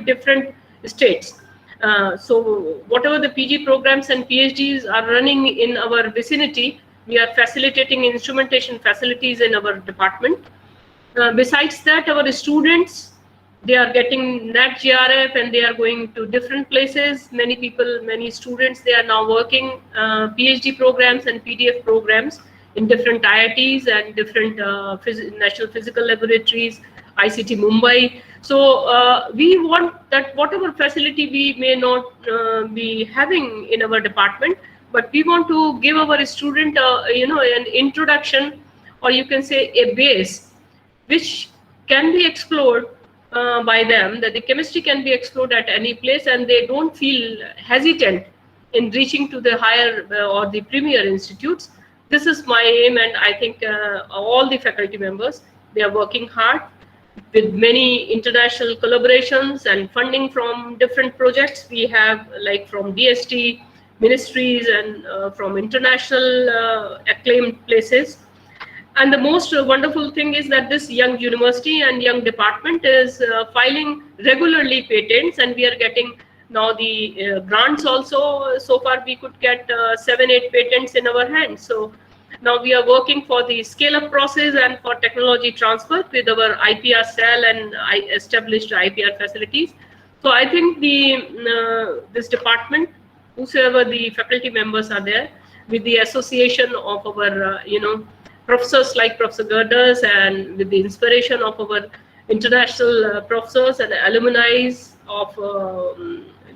5 different states. So whatever the PG programs and PhDs are running in our vicinity, we are facilitating instrumentation facilities in our department. Besides that, our students, they are getting NAT GRF and they are going to different places. Many people, many students, they are now working PhD programs and PDF programs in different IITs and different national physical laboratories, ICT Mumbai. So we want that whatever facility we may not be having in our department, but we want to give our student, an introduction, or you can say a base, which can be explored by them, that the chemistry can be explored at any place and they don't feel hesitant in reaching to the higher or the premier institutes. This is my aim, and I think all the faculty members, they are working hard with many international collaborations and funding from different projects. We have like from DST, ministries, and from international acclaimed places. And the most wonderful thing is that this young university and young department is filing regularly patents, and we are getting now the grants also. So far we could get 7-8 patents in our hands. So now we are working for the scale-up process and for technology transfer with our IPR cell and established IPR facilities. So I think this department, whosoever the faculty members are there, with the association of our, professors like Professor Gerdas, and with the inspiration of our international professors and alumni of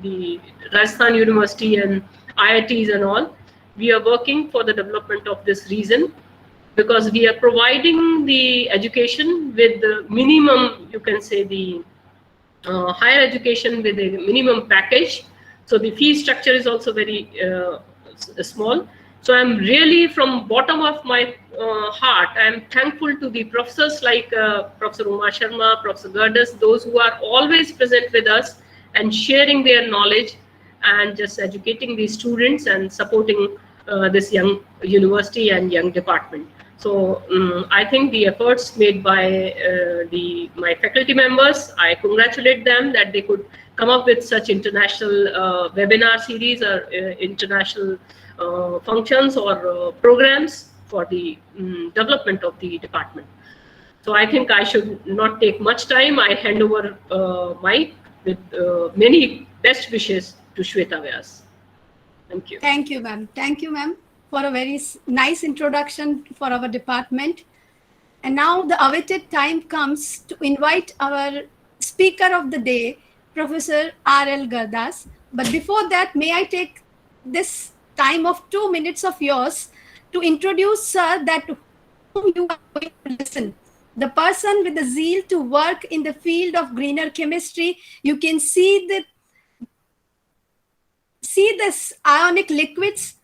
the Rajasthan University and IITs and all, we are working for the development of this region, because we are providing the education with the minimum, you can say the higher education with a minimum package. So the fee structure is also very small. So I'm really, from bottom of my heart, I'm thankful to the professors like Professor Uma Sharma, Professor Gerdas, those who are always present with us and sharing their knowledge and just educating the students and supporting this young university and young department. So I think the efforts made by my faculty members, I congratulate them that they could come up with such international webinar series or international functions or programs for the development of the department. So I think I should not take much time. I hand over mic with many best wishes to Shweta Vyas. Thank you. Thank you, ma'am. Thank you, ma'am, for a very nice introduction for our department. And now the awaited time comes to invite our speaker of the day, Professor R.L. Gerdas. But before that, may I take this time of 2 minutes of yours to introduce, sir, that whom you are going to listen. The person with the zeal to work in the field of greener chemistry. You can see this ionic liquids.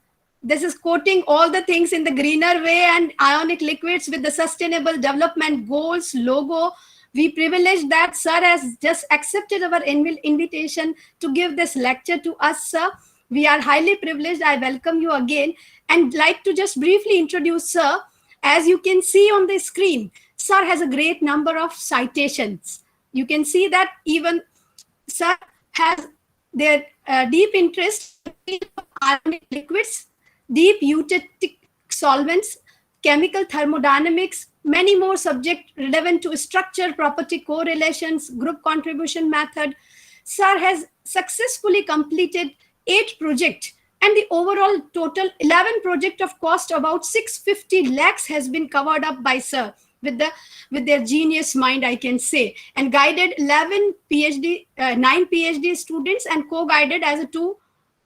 This is quoting all the things in the greener way, and ionic liquids with the sustainable development goals logo. We privilege that sir has just accepted our invitation to give this lecture to us, sir. We are highly privileged. I welcome you again, and like to just briefly introduce sir. As you can see on the screen, sir has a great number of citations. You can see that even sir has their deep interest in ionic liquids, deep eutectic solvents, chemical thermodynamics, many more subjects relevant to structure, property, correlations, group contribution method. Sir has successfully completed 8 projects, and the overall total 11 project of cost about 650 lakhs has been covered up by sir with their genius mind, I can say, and guided 9 PhD students and co-guided as 2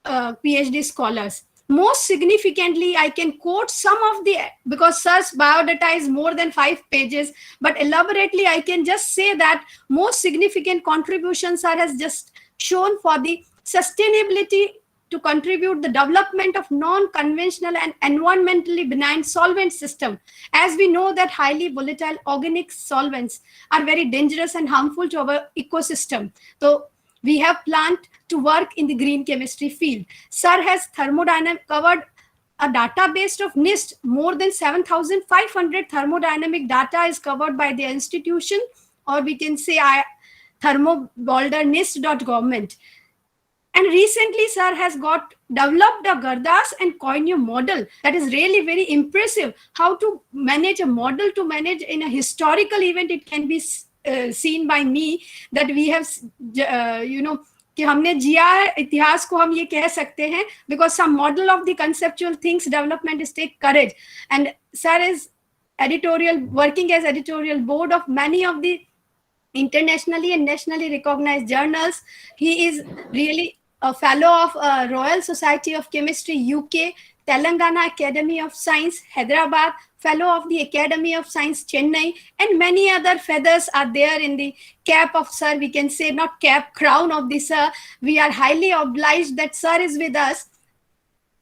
PhD scholars. Most significantly, I can quote some of because sir's biodata is more than 5 pages, but elaborately, I can just say that most significant contributions sir has just shown for the sustainability to contribute the development of non-conventional and environmentally benign solvent system. As we know that highly volatile organic solvents are very dangerous and harmful to our ecosystem. So we have planned to work in the green chemistry field. Sir has covered a database of NIST. More than 7,500 thermodynamic data is covered by the institution, or we can say thermoboulder.nist.government. And recently, sir has developed a Gardas and Koinio model that is really very impressive. How to manage a model to manage in a historical event, it can be seen by me that we have, कि हमने जिया है इतिहास को हम ये कह सकते हैं, because some model of the conceptual things development is take courage. And sir is working as editorial board of many of the internationally and nationally recognized journals. He is really a fellow of Royal Society of Chemistry UK, Telangana Academy of Science, Hyderabad, fellow of the Academy of Science, Chennai, and many other feathers are there in the cap of sir. We can say not cap, crown of the sir. We are highly obliged that sir is with us.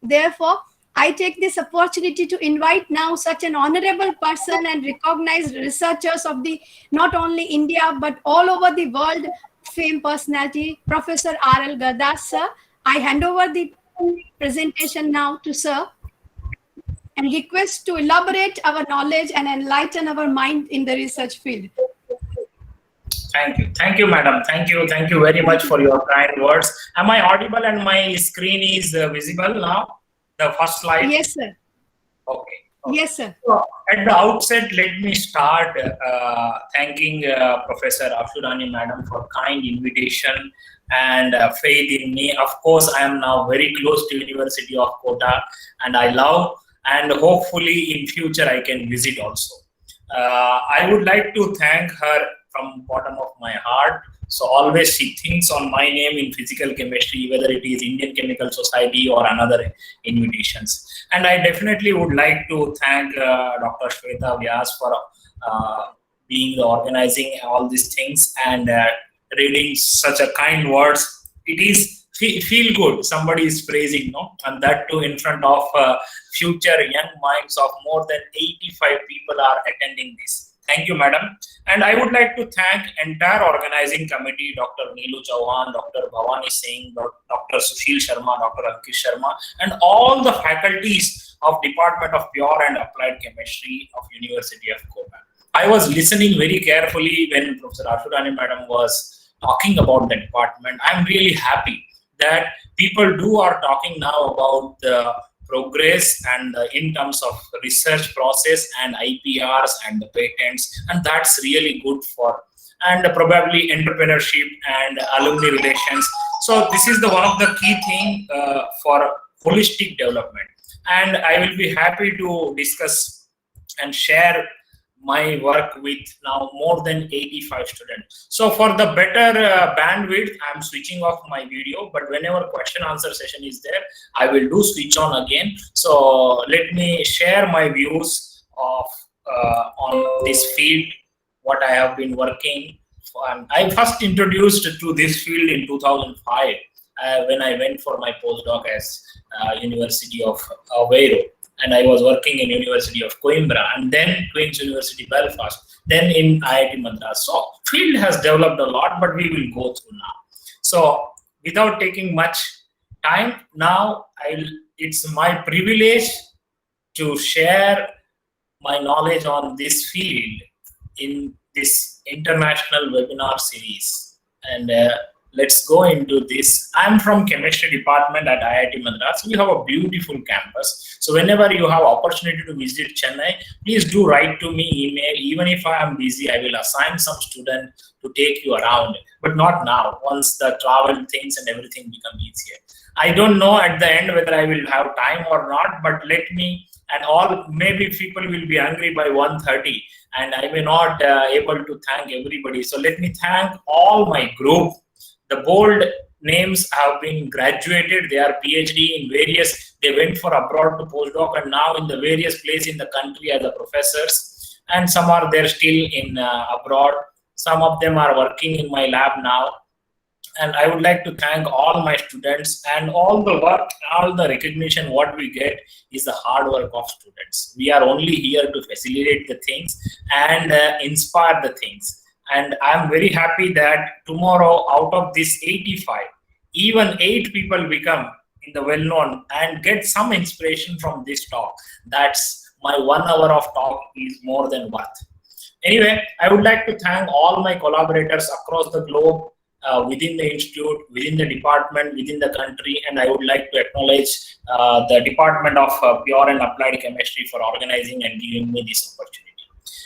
Therefore, I take this opportunity to invite now such an honorable person and recognized researchers of the not only India but all over the world fame personality, Professor R.L. Gardas, sir. I hand over the presentation now to sir and request to elaborate our knowledge and enlighten our mind in the research field. Thank you, madam. Thank you very much for your kind words. Am I audible and my screen is visible now? The first slide? Yes, sir. Okay. Yes, sir. So, at the outset, let me start thanking Professor Ashurani madam for kind invitation and faith in me. Of course, I am now very close to University of Kota, and I love, and hopefully in future I can visit also. I would like to thank her from bottom of my heart. So always she thinks on my name in physical chemistry, whether it is Indian Chemical Society or another invitations. And I definitely would like to thank Dr. Shweta Vyas for being organizing all these things and reading such a kind words. It is feel good. Somebody is praising, no? And that too in front of future young minds of more than 85 people are attending this. Thank you, madam. And I would like to thank entire organizing committee, Dr. Neelu Chauhan, Dr. Bhavani Singh, Dr. Sushil Sharma, Dr. Ankit Sharma, and all the faculties of Department of Pure and Applied Chemistry of University of Kota. I was listening very carefully when Professor Ashurani madam was talking about the department. I'm really happy that people are talking now about the progress and in terms of research process and IPRs and the patents, and that's really good for, and probably entrepreneurship and alumni relations. So this is one of the key thing for holistic development, and I will be happy to discuss and share my work with now more than 85 students. So for the better bandwidth, I'm switching off my video, but whenever question answer session is there, I will do switch on again. So let me share my views of on this field, what I have been working on. I first introduced to this field in 2005 when I went for my postdoc as University of Aveiro. And I was working in University of Coimbra, and then Queen's University Belfast, then in IIT Madras. So field has developed a lot, but we will go through now. So without taking much time, now it's my privilege to share my knowledge on this field in this international webinar series. And let's go into this. I'm from chemistry department at IIT Madras. We have a beautiful campus. So whenever you have opportunity to visit Chennai, please do write to me, email. Even if I am busy, I will assign some student to take you around, but not now, once the travel things and everything become easier. I don't know at the end whether I will have time or not, but let me, and all, maybe people will be angry by 1:30 and I may not able to thank everybody. So let me thank all my group. The bold names have been graduated. They are PhD in various, they went for abroad to postdoc and now in the various places in the country as the professors. And some are there still in abroad. Some of them are working in my lab now. And I would like to thank all my students, and all the work, all the recognition what we get is the hard work of students. We are only here to facilitate the things and inspire the things. And I'm very happy that tomorrow out of this 85, even 8 people become in the well-known and get some inspiration from this talk. That's my 1 hour of talk is more than worth. Anyway, I would like to thank all my collaborators across the globe, within the institute, within the department, within the country, and I would like to acknowledge the Department of Pure and Applied Chemistry for organizing and giving me this opportunity.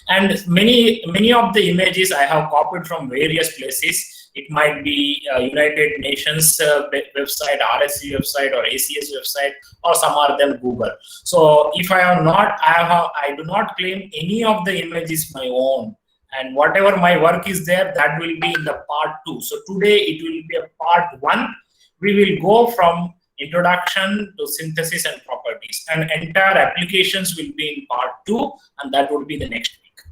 And many of the images I have copied from various places. It might be United Nations website, RSC website, or ACS website, or some are them Google. So if I do not claim any of the images my own. And whatever my work is there, that will be in the part 2. So today it will be a part 1. We will go from introduction to synthesis and properties, and entire applications will be in part 2, and that would be the next week.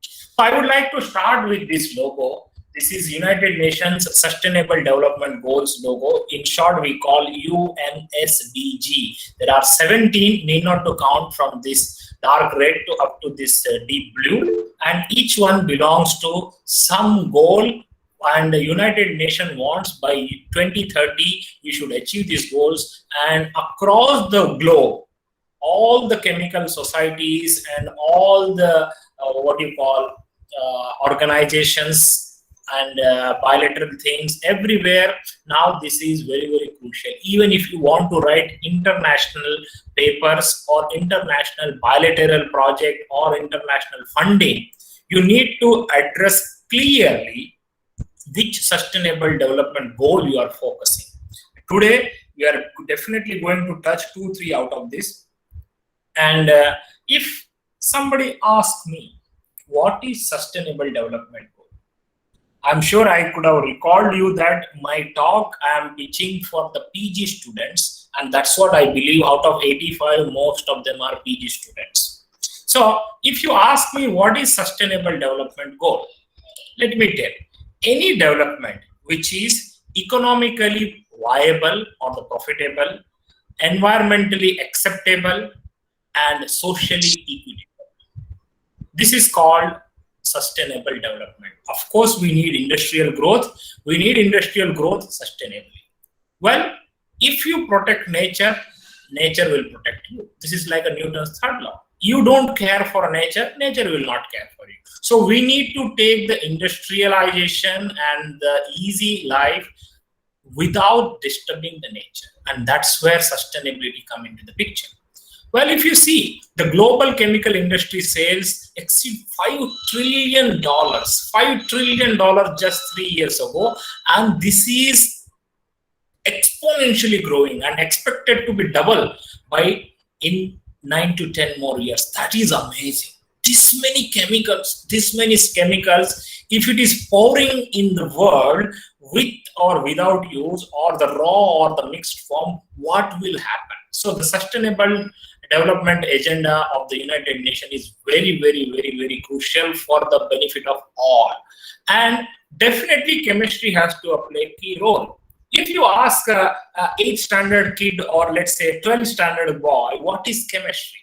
So I would like to start with this logo. This is United Nations Sustainable Development Goals logo. In short, we call UNSDG. There are 17, need not to count from this dark red to up to this deep blue, and each one belongs to some goal, and the United Nations wants by 2030 we should achieve these goals, and across the globe all the chemical societies and all the organizations and bilateral things everywhere. Now this is very, very crucial. Even if you want to write international papers or international bilateral project or international funding, you need to address clearly which sustainable development goal you are focusing. Today we are definitely going to touch 2-3 out of this. And if somebody asks me what is sustainable development goal, I'm sure I could have recalled you that my talk I am teaching for the PG students, and that's what I believe. Out of 85, most of them are PG students. So if you ask me what is sustainable development goal, let me tell you, any development which is economically viable or the profitable, environmentally acceptable, and socially equitable. This is called sustainable development. Of course, we need industrial growth. We need industrial growth sustainably. Well, if you protect nature, nature will protect you. This is like a Newton's third law. You don't care for nature, nature will not care for you. So we need to take the industrialization and the easy life without disturbing the nature. And that's where sustainability comes into the picture. Well, if you see, the global chemical industry sales exceed $5 trillion. $5 trillion just 3 years ago. And this is exponentially growing and expected to be double by in 9 to 10 more years. That is amazing. This many chemicals, if it is pouring in the world with or without use, or the raw or the mixed form, what will happen? So the sustainable development agenda of the United Nations is very, very, very, very crucial for the benefit of all. And definitely chemistry has to play a key role. If you ask a 8th standard kid or let's say 12th standard boy, what is chemistry?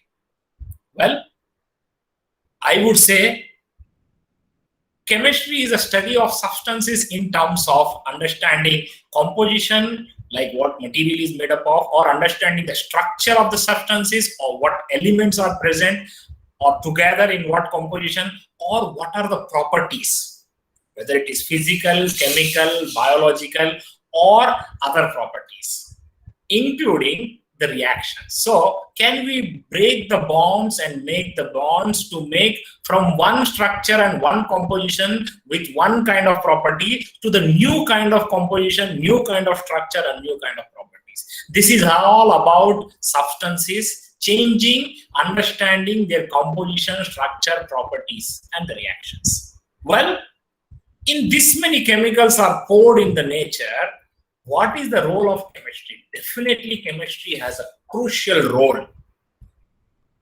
Well, I would say chemistry is a study of substances in terms of understanding composition, like what material is made up of, or understanding the structure of the substances, or what elements are present or together in what composition, or what are the properties, whether it is physical, chemical, biological, or other properties, including the reactions. So can we break the bonds and make the bonds to make from one structure and one composition with one kind of property to the new kind of composition, new kind of structure, and new kind of properties. This is all about substances changing, understanding their composition, structure, properties, and the reactions. Well, in this many chemicals are poured in the nature, what is the role of chemistry? Definitely chemistry has a crucial role.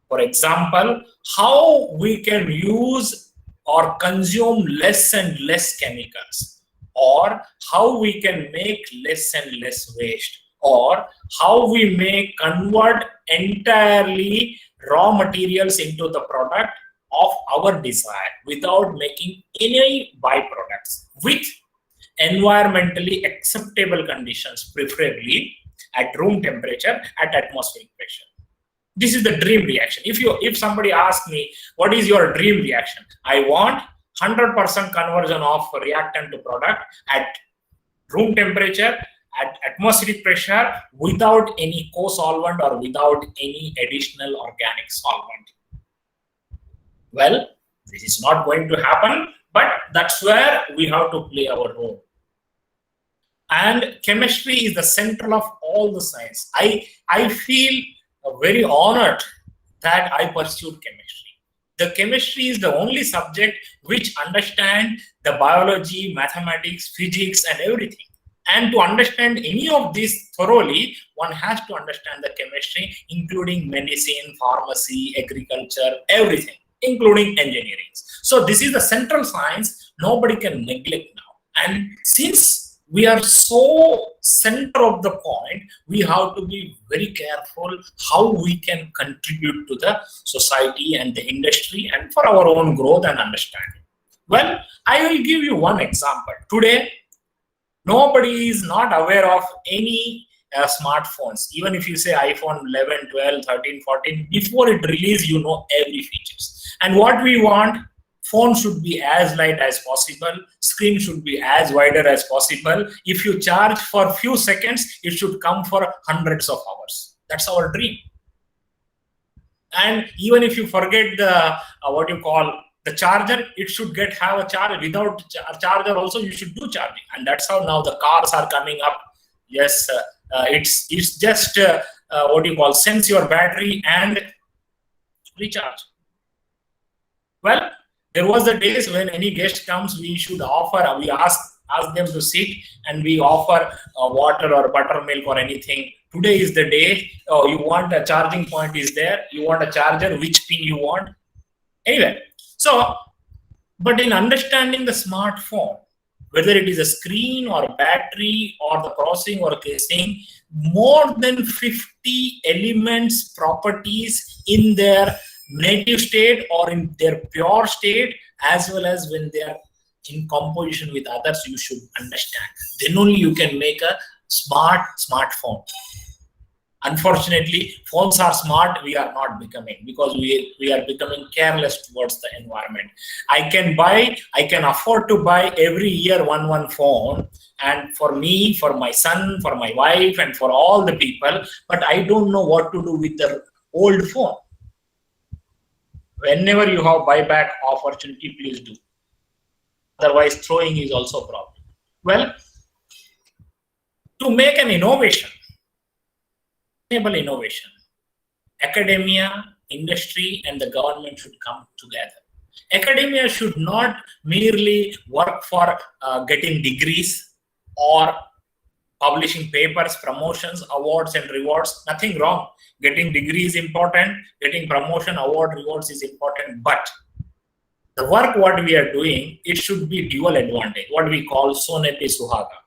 For example, how we can use or consume less and less chemicals, or how we can make less and less waste, or how we may convert entirely raw materials into the product of our desire without making any byproducts with environmentally acceptable conditions, preferably at room temperature, at atmospheric pressure. This is the dream reaction. If somebody asks me, what is your dream reaction? I want 100% conversion of reactant to product at room temperature, at atmospheric pressure, without any co-solvent or without any additional organic solvent. Well, this is not going to happen, but that's where we have to play our role. And chemistry is the central of all the science. I feel very honored that I pursued chemistry. The chemistry is the only subject which understands the biology, mathematics, physics, and everything. And to understand any of this thoroughly, one has to understand the chemistry, including medicine, pharmacy, agriculture, everything, including engineering. So this is the central science nobody can neglect now. And since we are so center of the point, we have to be very careful how we can contribute to the society and the industry and for our own growth and understanding. Well, I will give you one example. Today, nobody is not aware of any smartphones. Even if you say iPhone 11, 12, 13, 14, before it release, you know every features. And what we want, phone should be as light as possible, screen should be as wider as possible. If you charge for a few seconds, it should come for hundreds of hours. That's our dream. And even if you forget the the charger, it should have a charger. Without charger also, you should do charging. And that's how now the cars are coming up. Yes, it's just sense your battery and recharge. Well, there was the days when any guest comes, we ask them to sit and we offer water or buttermilk or anything. Today is the day. You want a charging point is there. You want a charger, which pin you want. Anyway, so, but in understanding the smartphone, whether it is a screen or a battery or the processing or casing, more than 50 elements, properties in their native state or in their pure state, as well as when they are in composition with others, you should understand. Then only you can make a smartphone. Unfortunately, phones are smart, we are not becoming, because we are becoming careless towards the environment. I can afford to buy every year one phone, and for me, for my son, for my wife, and for all the people, but I don't know what to do with the old phone. Whenever you have buyback opportunity, please do. Otherwise, throwing is also a problem. Well, to make an innovation, academia, industry, and the government should come together. Academia should not merely work for getting degrees or publishing papers, promotions, awards, and rewards. Nothing wrong. Getting degrees is important, getting promotion, award, rewards is important, but the work what we are doing, it should be dual advantage, what we call Soneti Suhaga.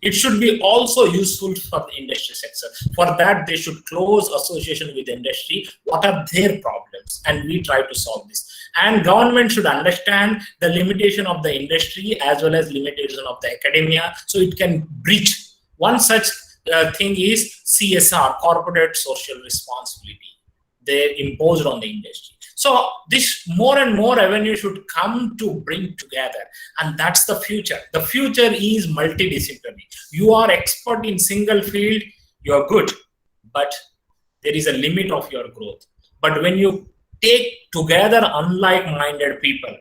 It should be also useful for the industry sector. For that, they should close association with industry. What are their problems? And we try to solve this. And government should understand the limitation of the industry as well as limitation of the academia, so it can breach. One such thing is CSR, corporate social responsibility. They imposed on the industry. So this more and more revenue should come to bring together, and that's the future. The future is multidisciplinary. You are expert in single field, you are good, but there is a limit of your growth. But when you take together unlike-minded people,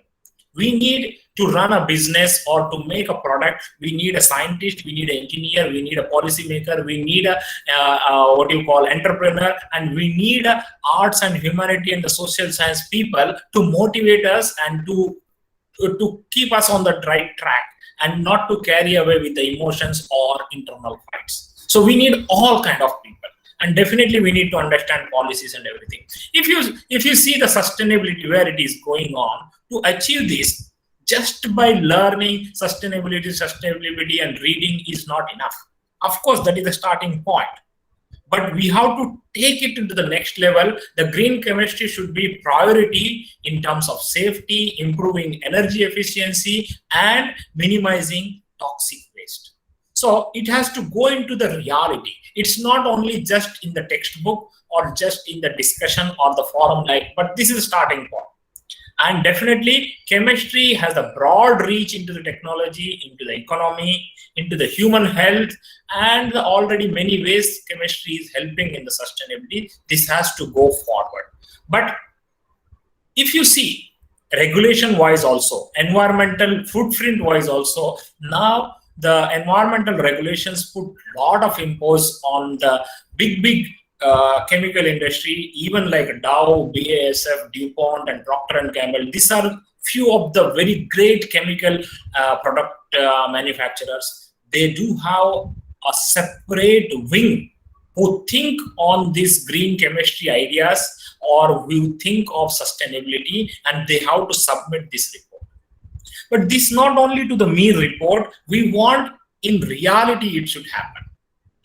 we need to run a business or to make a product, we need a scientist, we need an engineer, we need a policymaker, we need a entrepreneur, and we need arts and humanity and the social science people to motivate us and to keep us on the right track and not to carry away with the emotions or internal fights. So we need all kind of people. And definitely we need to understand policies and everything. If you see the sustainability where it is going on, to achieve this, just by learning sustainability and reading is not enough. Of course, that is the starting point. But we have to take it to the next level. The green chemistry should be priority in terms of safety, improving energy efficiency, and minimizing toxic waste. So it has to go into the reality. It's not only just in the textbook or just in the discussion or the forum, but this is a starting point. And definitely chemistry has a broad reach into the technology, into the economy, into the human health, and already many ways chemistry is helping in the sustainability. This has to go forward. But if you see regulation wise also, environmental footprint wise also, now the environmental regulations put a lot of impose on the big chemical industry, even like Dow, BASF, DuPont, and Procter & Gamble. These are few of the very great chemical product manufacturers. They do have a separate wing who think on these green chemistry ideas or who think of sustainability, and they have to submit this report. But this not only to the mere report, we want in reality it should happen.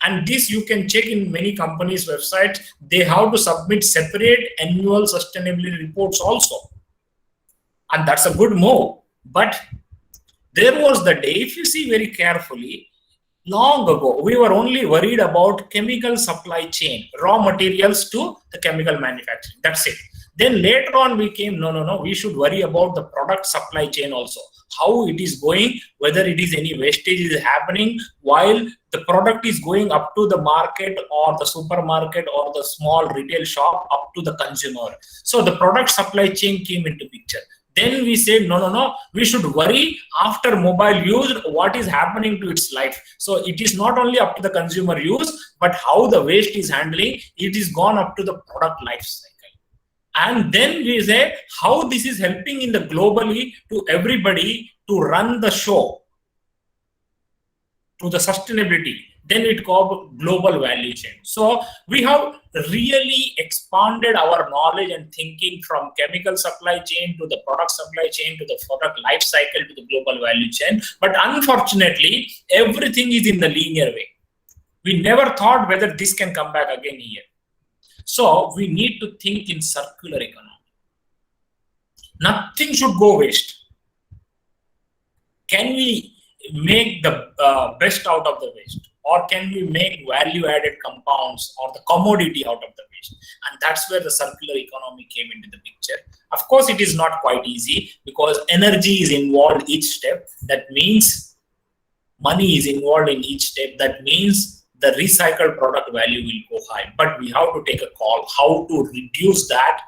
And this you can check in many companies' websites. They have to submit separate annual sustainability reports also. And that's a good move. But there was the day, if you see very carefully, long ago, we were only worried about chemical supply chain, raw materials to the chemical manufacturing. That's it. Then later on we came, no, we should worry about the product supply chain also. How it is going, whether it is any wastage is happening while the product is going up to the market or the supermarket or the small retail shop up to the consumer. So the product supply chain came into picture. Then we said, no, we should worry after mobile use, what is happening to its life. So it is not only up to the consumer use, but how the waste is handling, it is gone up to the product life cycle. And then we say how this is helping in the globally to everybody to run the show to the sustainability. Then it called global value chain. So we have really expanded our knowledge and thinking from chemical supply chain to the product supply chain to the product life cycle to the global value chain. But unfortunately, everything is in the linear way. We never thought whether this can come back again here. So we need to think in circular economy. Nothing should go waste. Can we make the best out of the waste? Or can we make value-added compounds or the commodity out of the waste? And that's where the circular economy came into the picture. Of course, it is not quite easy because energy is involved each step. That means money is involved in each step. That means the recycled product value will go high. But we have to take a call how to reduce that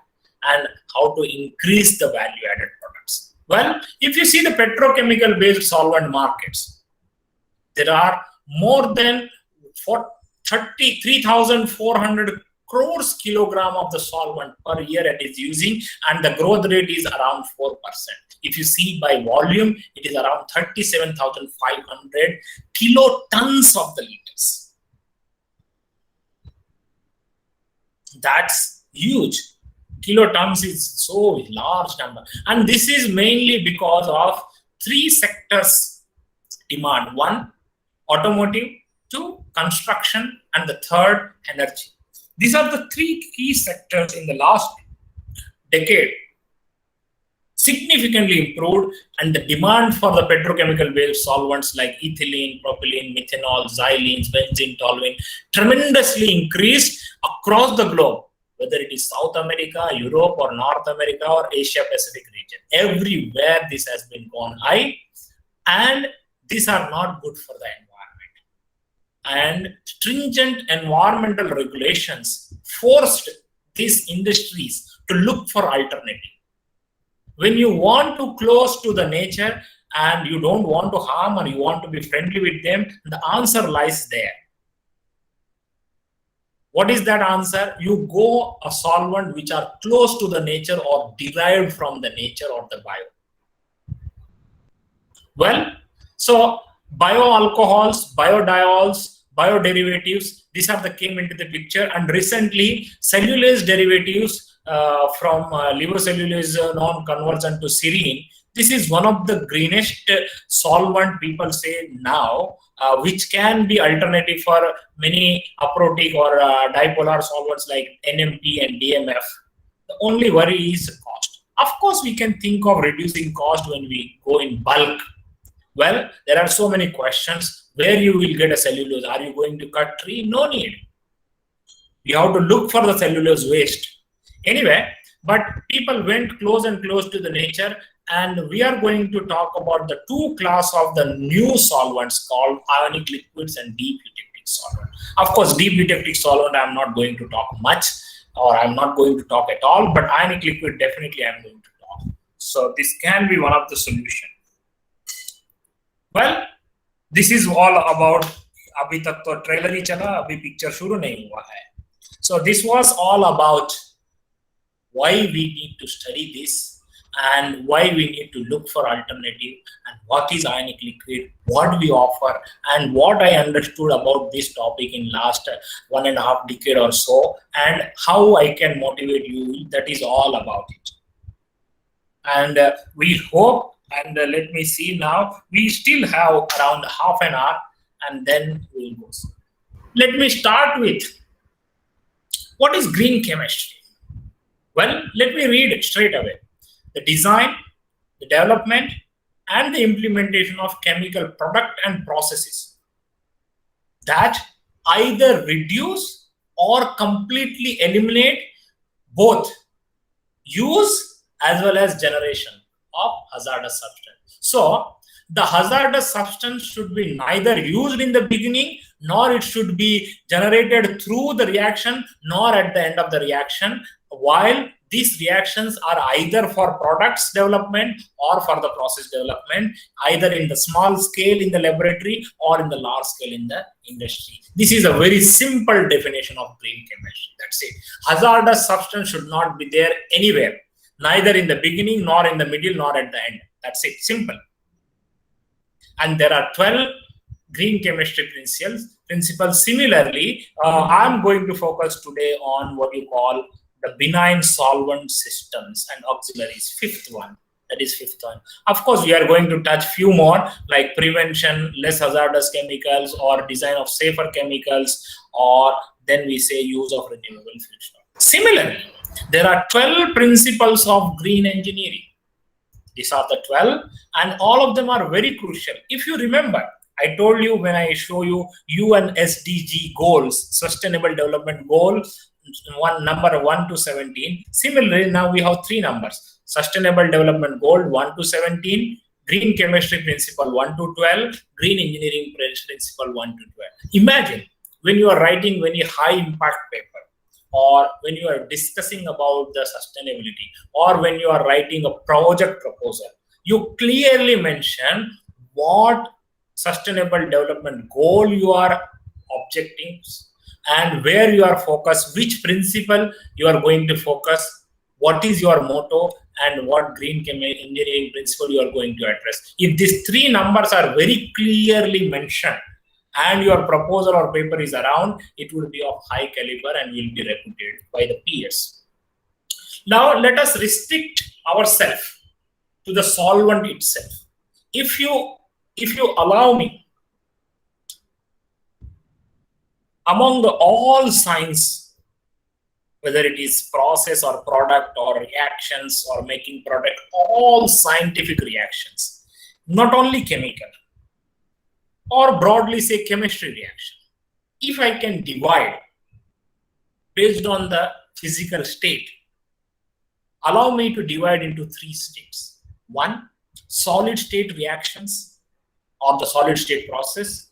and how to increase the value-added products. Well, if you see the petrochemical-based solvent markets, there are more than 33,400 crores kilogram of the solvent per year it is using, and the growth rate is around 4%. If you see by volume, it is around 37,500 kilotons of the liters. That's huge. Kilotons is so large number. And this is mainly because of three sectors demand. One, automotive, two, construction, and the third, energy. These are the three key sectors in the last decade significantly improved, and the demand for the petrochemical based solvents like ethylene, propylene, methanol, xylenes, benzene, toluene tremendously increased across the globe, whether it is South America, Europe, or North America, or Asia Pacific region. Everywhere this has been gone high, and these are not good for the environment. And stringent environmental regulations forced these industries to look for alternative. When you want to close to the nature and you don't want to harm or you want to be friendly with them, the answer lies there. What is that answer? You go a solvent which are close to the nature or derived from the nature or the bio. Well, so bioalcohols, biodiols, bioderivatives, these are the came into the picture, and recently cellulose derivatives from liver-cellulose non-conversion to serine. This is one of the greenest solvent people say now, which can be alternative for many aprotic or dipolar solvents like NMP and DMF. The only worry is cost. Of course, we can think of reducing cost when we go in bulk. Well, there are so many questions. Where you will get a cellulose? Are you going to cut tree? No need. You have to look for the cellulose waste. Anyway, but people went close and close to the nature, and we are going to talk about the two class of the new solvents called ionic liquids and deep eutectic solvent. Of course, deep eutectic solvent I'm not going to talk much, or I'm not going to talk at all, but ionic liquid definitely I'm going to talk. So this can be one of the solution. Well, this is all about, अभी तक तो trailer ही चला, अभी picture शुरू नहीं हुआ है. So this was all about why we need to study this and why we need to look for alternative and what is ionic liquid, what we offer, and what I understood about this topic in last 1.5 decade or so, and how I can motivate you. That is all about it. And we hope, and let me see now, we still have around half an hour, and then we'll go. Let me start with what is green chemistry. Well, let me read it straight away. The design, the development, and the implementation of chemical product and processes that either reduce or completely eliminate both use as well as generation of hazardous substance. So, the hazardous substance should be neither used in the beginning, nor it should be generated through the reaction, nor at the end of the reaction, while these reactions are either for products development or for the process development, either in the small scale in the laboratory or in the large scale in the industry. This is a very simple definition of green chemistry. That's it. Hazardous substance should not be there anywhere, neither in the beginning, nor in the middle, nor at the end. That's it. Simple. And there are 12 green chemistry principles. Similarly, I'm going to focus today on what you call the benign solvent systems and auxiliaries. Fifth one. That is fifth one. Of course, we are going to touch few more like prevention, less hazardous chemicals, or design of safer chemicals, or then we say use of renewable feedstock. Similarly, there are 12 principles of green engineering. These are the 12, and all of them are very crucial. If you remember, I told you when I show you UN SDG goals, Sustainable Development Goals, number 1 to 17. Similarly, now we have 3 numbers: Sustainable Development Goal 1 to 17, Green Chemistry Principle 1 to 12, Green Engineering Principle 1 to 12. Imagine when you are writing very high impact paper, or when you are discussing about the sustainability, or when you are writing a project proposal, you clearly mention what sustainable development goal you are objecting and where you are focused, which principle you are going to focus, what is your motto, and what green engineering principle you are going to address. If these 3 numbers are very clearly mentioned and your proposal or paper is around, it will be of high caliber and will be reputed by the peers. Now, let us restrict ourselves to the solvent itself. If you allow me, among all science, whether it is process or product or reactions or making product, all scientific reactions, not only chemical, or broadly say chemistry reaction, if I can divide based on the physical state, allow me to divide into 3 states. 1, solid state reactions or the solid state process,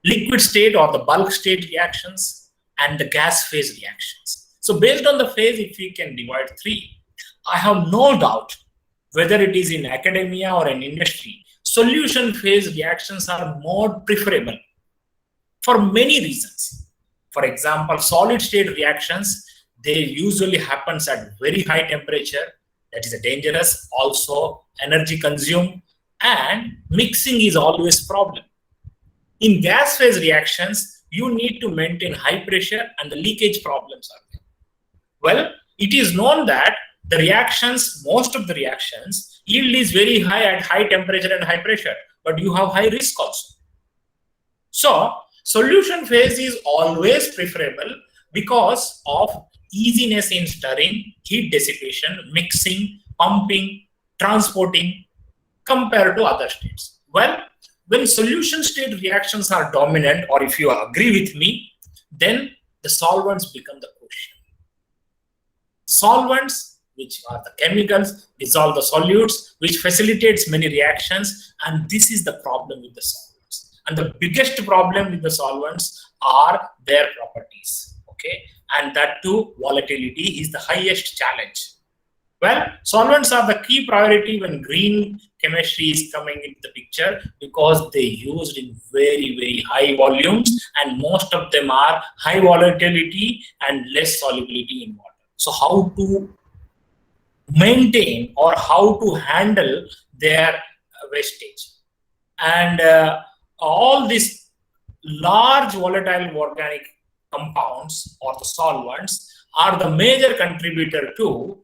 liquid state or the bulk state reactions, and the gas phase reactions. So based on the phase, if we can divide 3, I have no doubt whether it is in academia or in industry, solution phase reactions are more preferable for many reasons. For example, solid state reactions, they usually happens at very high temperature. That is dangerous, also energy consumed, and mixing is always problem. In gas phase reactions, you need to maintain high pressure and the leakage problems are there. Well, it is known that the reactions, most of the reactions, yield is very high at high temperature and high pressure, but you have high risk also. So, solution phase is always preferable because of easiness in stirring, heat dissipation, mixing, pumping, transporting compared to other states. Well, when solution state reactions are dominant, or if you agree with me, then the solvents become the question. Solvents, which are the chemicals, dissolve the solutes, which facilitates many reactions, and this is the problem with the solvents. And the biggest problem with the solvents are their properties, okay? And that too, volatility is the highest challenge. Well, solvents are the key priority when green chemistry is coming into the picture, because they used in very, very high volumes, and most of them are high volatility and less solubility in water. So how to maintain or how to handle their wastage? And all these large volatile organic compounds or the solvents are the major contributor to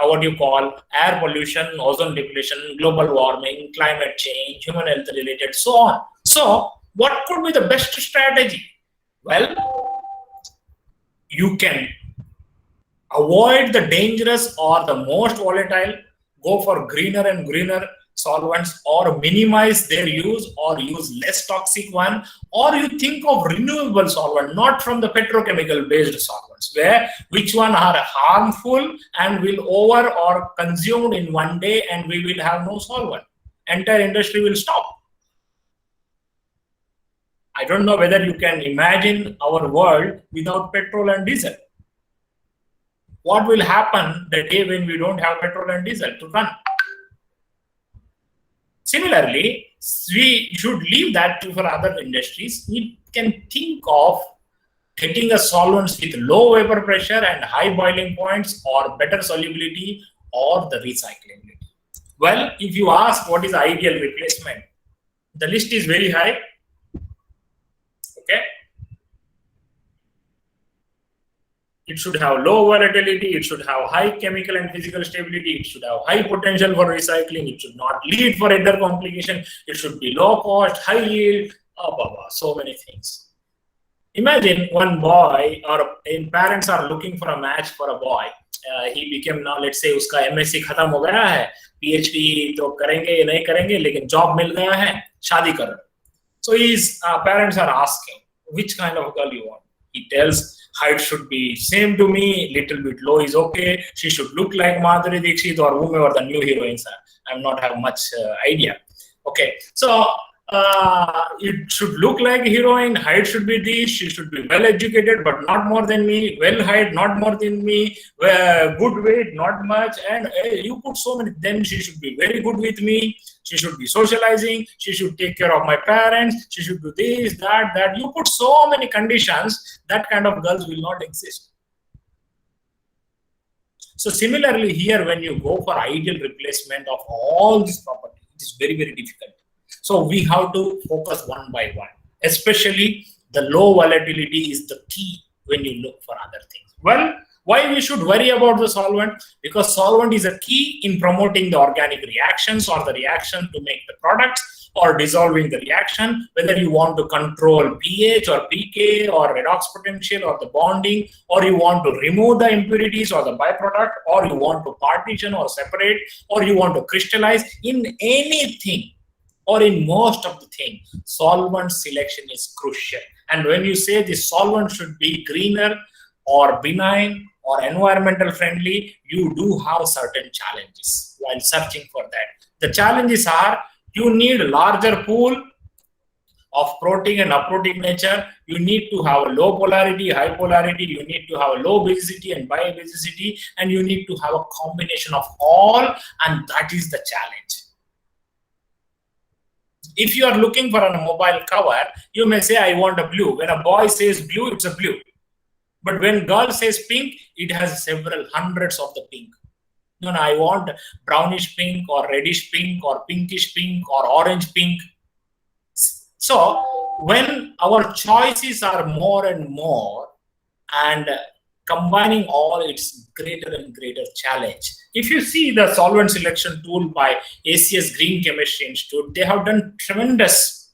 what you call air pollution, ozone depletion, global warming, climate change, human health related, so on. So what could be the best strategy? Well, you can avoid the dangerous or the most volatile, go for greener and greener solvents, or minimize their use, or use less toxic one, or you think of renewable solvent, not from the petrochemical based solvents, where which one are harmful and will over or consumed in one day, and we will have no solvent. Entire industry will stop. I don't know whether you can imagine our world without petrol and diesel. What will happen the day when we don't have petrol and diesel to run? Similarly, we should leave that for other industries. We can think of getting a solvents with low vapor pressure and high boiling points, or better solubility, or the recyclability. Well, if you ask what is ideal replacement, the list is very high. Okay. It should have low volatility, it should have high chemical and physical stability, it should have high potential for recycling, it should not lead for other complication, it should be low cost, high yield, so many things. Imagine one boy, or parents are looking for a match for a boy. He became now, let's say, uska MSc खत्म हो गया है, PhD तो करेंगे नहीं करेंगे, लेकिन job मिल गया है, शादी करो. So his parents are asking, which kind of girl you want? He tells, height should be same to me, little bit low is okay. She should look like Madhuri Dixit or whomever the new heroines are. I'm not have much idea. Okay, so it should look like a heroine. Height should be this. She should be well educated, but not more than me. Well height, not more than me. Good weight, not much. And you put so many. Then she should be very good with me. She should be socializing. She should take care of my parents. She should do this, that. You put so many conditions. That kind of girls will not exist. So similarly here, when you go for ideal replacement of all these properties, it is very, very difficult. So we have to focus one by one. Especially the low volatility is the key when you look for other things. Well, why we should worry about the solvent? Because solvent is a key in promoting the organic reactions, or the reaction to make the products, or dissolving the reaction, whether you want to control pH or pK or redox potential or the bonding, or you want to remove the impurities or the byproduct, or you want to partition or separate, or you want to crystallize. In anything or in most of the thing, solvent selection is crucial. And when you say the solvent should be greener or benign or environmental friendly, you do have certain challenges while searching for that. The challenges are, you need a larger pool of protein and aprotein nature. You need to have a low polarity, high polarity. You need to have a low basicity and bi-basicity, and you need to have a combination of all, and that is the challenge. If you are looking for a mobile cover, you may say, I want a blue. When a boy says blue, it's a blue. But when girl says pink, it has several hundreds of the pink. No, I want brownish pink or reddish pink or pinkish pink or orange pink. So when our choices are more and more, and combining all, it's greater and greater challenge. If you see the solvent selection tool by ACS Green Chemistry Institute, they have done tremendous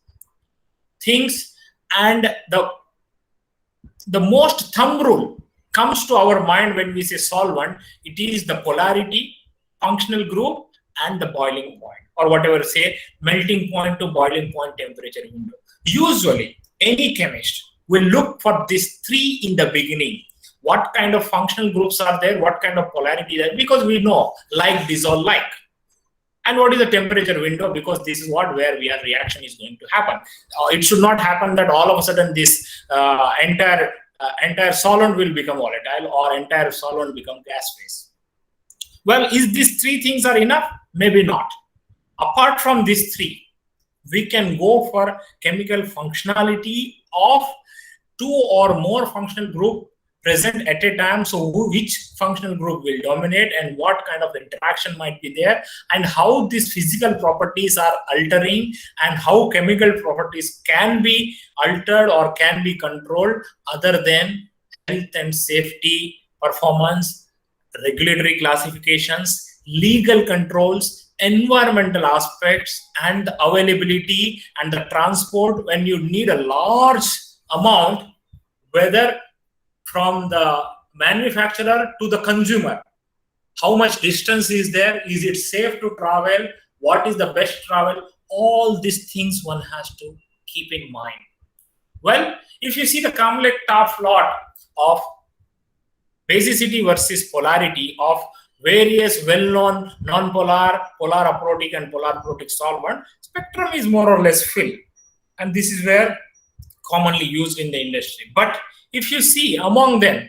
things, and the most thumb rule comes to our mind when we say solvent. It is the polarity, functional group, and the boiling point, or whatever, say melting point to boiling point temperature window. Usually, any chemist will look for these three in the beginning. What kind of functional groups are there? What kind of polarity there? Because we know like, dissolve, like. And what is the temperature window? Because this is where our reaction is going to happen. It should not happen that all of a sudden this entire solvent will become volatile or entire solvent become gas phase. Well, is these three things are enough? Maybe not. Apart from these three, we can go for chemical functionality of two or more functional group present at a time. So which functional group will dominate and what kind of interaction might be there, and how these physical properties are altering, and how chemical properties can be altered or can be controlled other than health and safety, performance, regulatory classifications, legal controls, environmental aspects, and the availability and the transport when you need a large amount, whether from the manufacturer to the consumer. How much distance is there? Is it safe to travel? What is the best travel? All these things one has to keep in mind. Well, if you see the Kamlet-Taffe plot of basicity versus polarity of various well-known non-polar, polar aprotic and polar protic solvent, spectrum is more or less filled. And this is where commonly used in the industry. But if you see among them,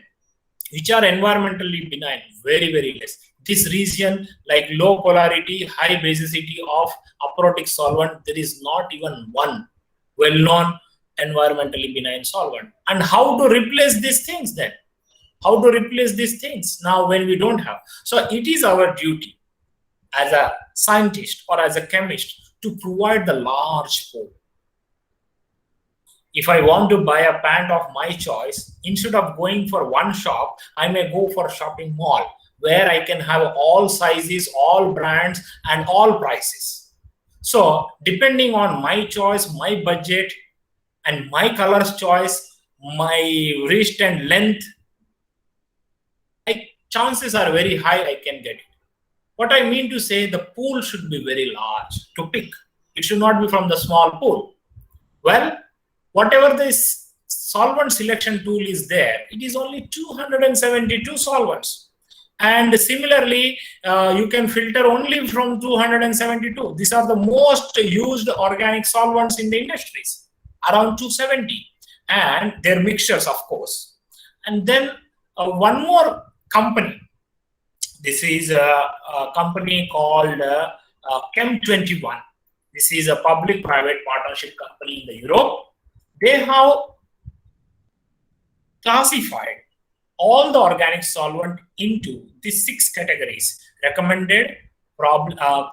which are environmentally benign, very, very less. This region, like low polarity, high basicity of aprotic solvent, there is not even one well-known environmentally benign solvent. And how to replace these things then? How to replace these things now when we don't have? So it is our duty as a scientist or as a chemist to provide the large pool. If I want to buy a pant of my choice, instead of going for one shop, I may go for a shopping mall where I can have all sizes, all brands, and all prices. So depending on my choice, my budget, and my color's choice, my wrist and length, chances are very high I can get it. What I mean to say, the pool should be very large to pick. It should not be from the small pool. Well, whatever this solvent selection tool is there, it is only 272 solvents. And similarly, you can filter only from 272. These are the most used organic solvents in the industries, around 270. And their mixtures, of course. And then one more company. This is a company called Chem21. This is a public-private partnership company in the Europe. They have classified all the organic solvent into these 6 categories. Recommended,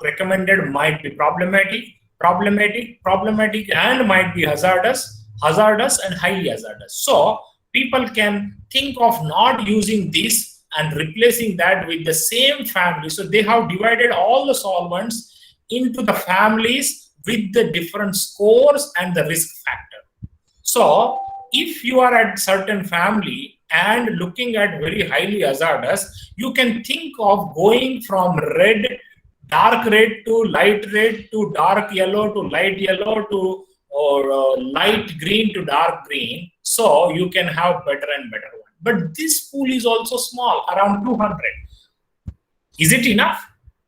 recommended might be problematic, and might be hazardous, and highly hazardous. So people can think of not using this and replacing that with the same family. So they have divided all the solvents into the families with the different scores and the risk factor. So if you are at certain family and looking at very highly hazardous, you can think of going from red, dark red to light red to dark yellow to light yellow to light green to dark green. So you can have better and better one. But this pool is also small, around 200. Is it enough?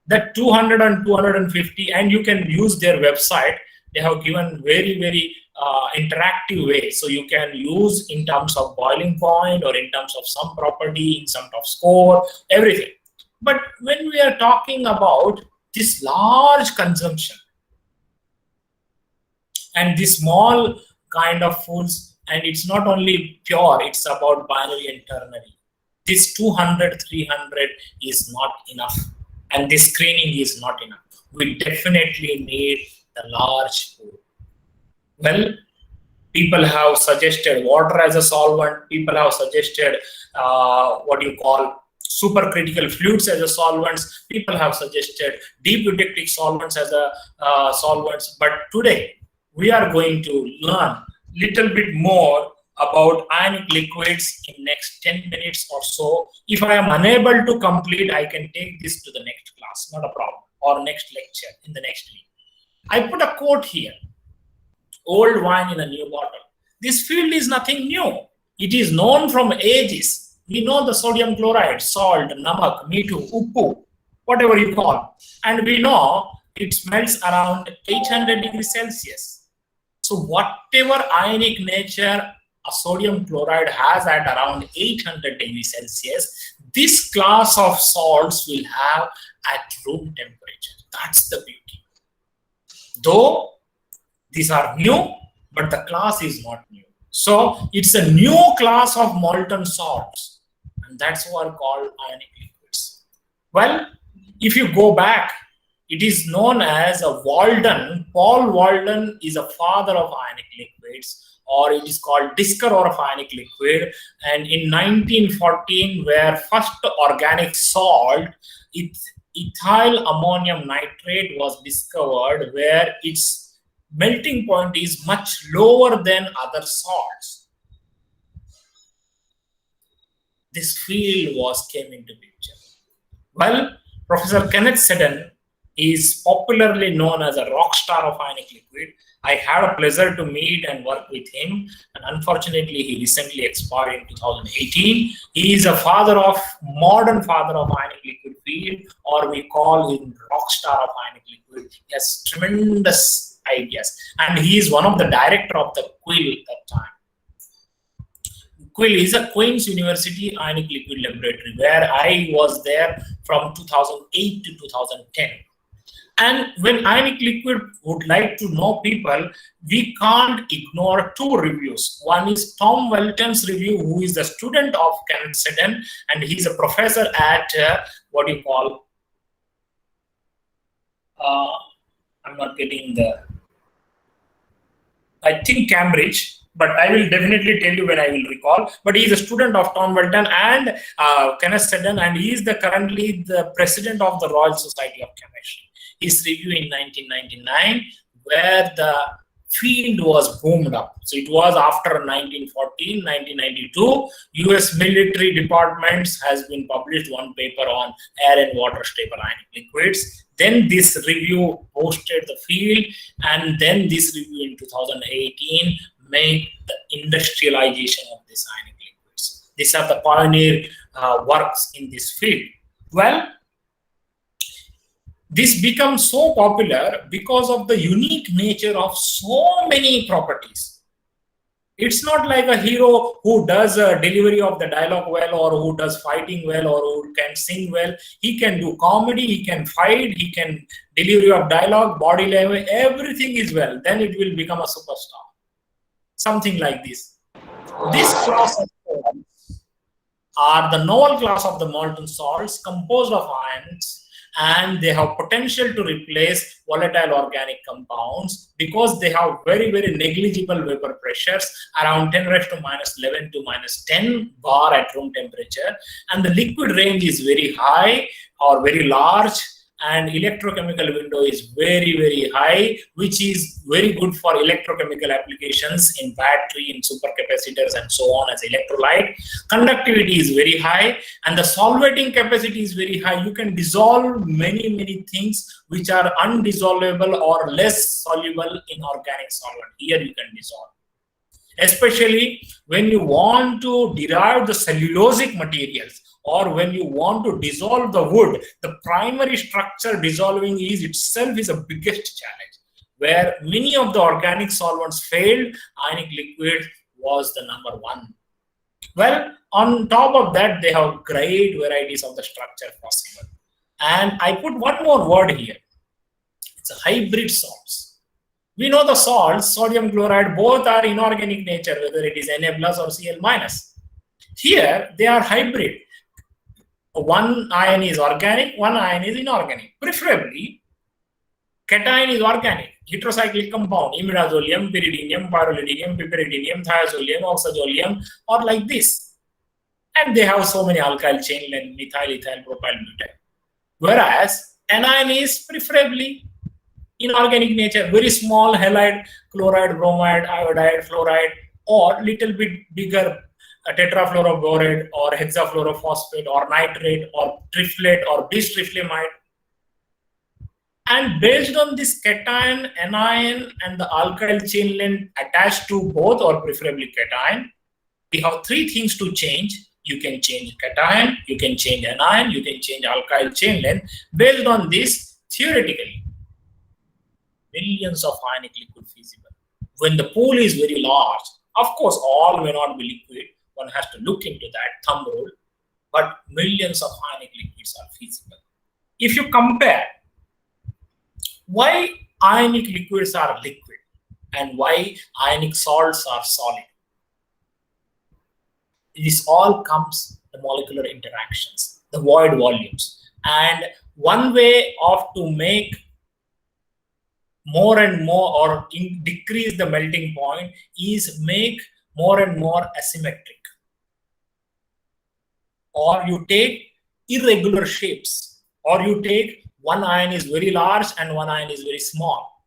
That 200 and 250, and you can use their website. They have given very, very interactive way. So you can use in terms of boiling point or in terms of some property, in terms of score, everything. But when we are talking about this large consumption and this small kind of foods, and it's not only pure, it's about binary and ternary. This 200, 300 is not enough. And this screening is not enough. We definitely need the large pool. Well, people have suggested water as a solvent. People have suggested what you call supercritical fluids as a solvents. People have suggested deep eutectic solvents as a solvents. But today, we are going to learn little bit more about ionic liquids in next 10 minutes or so. If I am unable to complete, I can take this to the next class, not a problem. or next lecture in the next week. I put a quote here: old wine in a new bottle. This field is nothing new. It is known from ages. We know the sodium chloride, salt, namak, meetu, uppu, whatever you call. And we know it smells around 800 degrees Celsius. So whatever ionic nature a sodium chloride has at around 800 degrees Celsius, this class of salts will have at room temperature. That's the beauty. Though these are new, but the class is not new. So it's a new class of molten salts, and that's what are called ionic liquids. Well, if you go back, it is known as a Walden. Paul Walden is a father of ionic liquids, or it is called discoverer of ionic liquid. And in 1914, where first organic salt, ethyl ammonium nitrate, was discovered, where its melting point is much lower than other salts. This field came into picture. Well, Professor Kenneth Seddon is popularly known as a rock star of ionic liquid. I had a pleasure to meet and work with him, and unfortunately he recently expired in 2018. He is a modern father of ionic liquid field, or we call him rock star of ionic liquid. He has tremendous ideas, and he is one of the director of the QUIL at that time. QUIL is a Queen's University Ionic Liquid Laboratory, where I was there from 2008 to 2010. And when ionic liquid would like to know people, we can't ignore two reviews. One is Tom Welton's review, who is a student of Kenneth Seddon, and he's a professor at I'm not getting I think Cambridge, but I will definitely tell you when I will recall. But he is a student of Tom Welton and Kenneth Seddon, and he is currently the president of the Royal Society of Chemistry. His review in 1999, where the field was boomed up. So it was after 1914, 1992, US military departments has been published one paper on air and water stable ionic liquids. Then this review boosted the field, and then this review in 2018 made the industrialization of these ionic liquids. These are the pioneer works in this field. Well, this becomes so popular because of the unique nature of so many properties. It's not like a hero who does a delivery of the dialogue well, or who does fighting well, or who can sing well. He can do comedy, he can fight, he can delivery of dialogue, body language, everything is well. Then it will become a superstar. Something like this. This class of salts are the novel class of the molten salts composed of ions, and they have potential to replace volatile organic compounds because they have very, very negligible vapor pressures, around 10⁻⁻11 to -10 bar at room temperature, and the liquid range is very high or very large, and electrochemical window is very, very high, which is very good for electrochemical applications in battery, in supercapacitors, and so on as electrolyte. Conductivity is very high, and the solvating capacity is very high. You can dissolve many, many things which are undissolvable or less soluble in organic solvent. Here you can dissolve. Especially when you want to derive the cellulosic materials, or when you want to dissolve the wood, the primary structure dissolving is itself is a biggest challenge. Where many of the organic solvents failed, ionic liquid was the number one. Well, on top of that, they have great varieties of the structure possible. And I put one more word here. It's a hybrid salts. We know the salts, sodium chloride, both are inorganic nature, whether it is Na+ or Cl-. Here, they are hybrid. One ion is organic, one ion is inorganic. Preferably, cation is organic, heterocyclic compound, imidazolium, pyridinium, pyrrolidinium, piperidinium, thiazolium, oxazolium, or like this. And they have so many alkyl chain length, methyl, ethyl, propyl, butyl. Whereas, anion is preferably inorganic nature, very small halide, chloride, bromide, iodide, fluoride, or little bit bigger tetrafluoroborate or hexafluorophosphate or nitrate or triflate or bistriflamide. And based on this cation, anion, and the alkyl chain length attached to both, or preferably cation, we have three things to change. You can change cation, you can change anion, you can change alkyl chain length. Based on this, theoretically, millions of ionic liquid feasible. When the pool is very large, of course, all may not be liquid. One has to look into that thumb rule, but millions of ionic liquids are feasible. If you compare why ionic liquids are liquid and why ionic salts are solid, this all comes the molecular interactions, the void volumes. And one way of to make more and more or decrease the melting point is make more and more asymmetric, or you take irregular shapes, or you take one ion is very large and one ion is very small.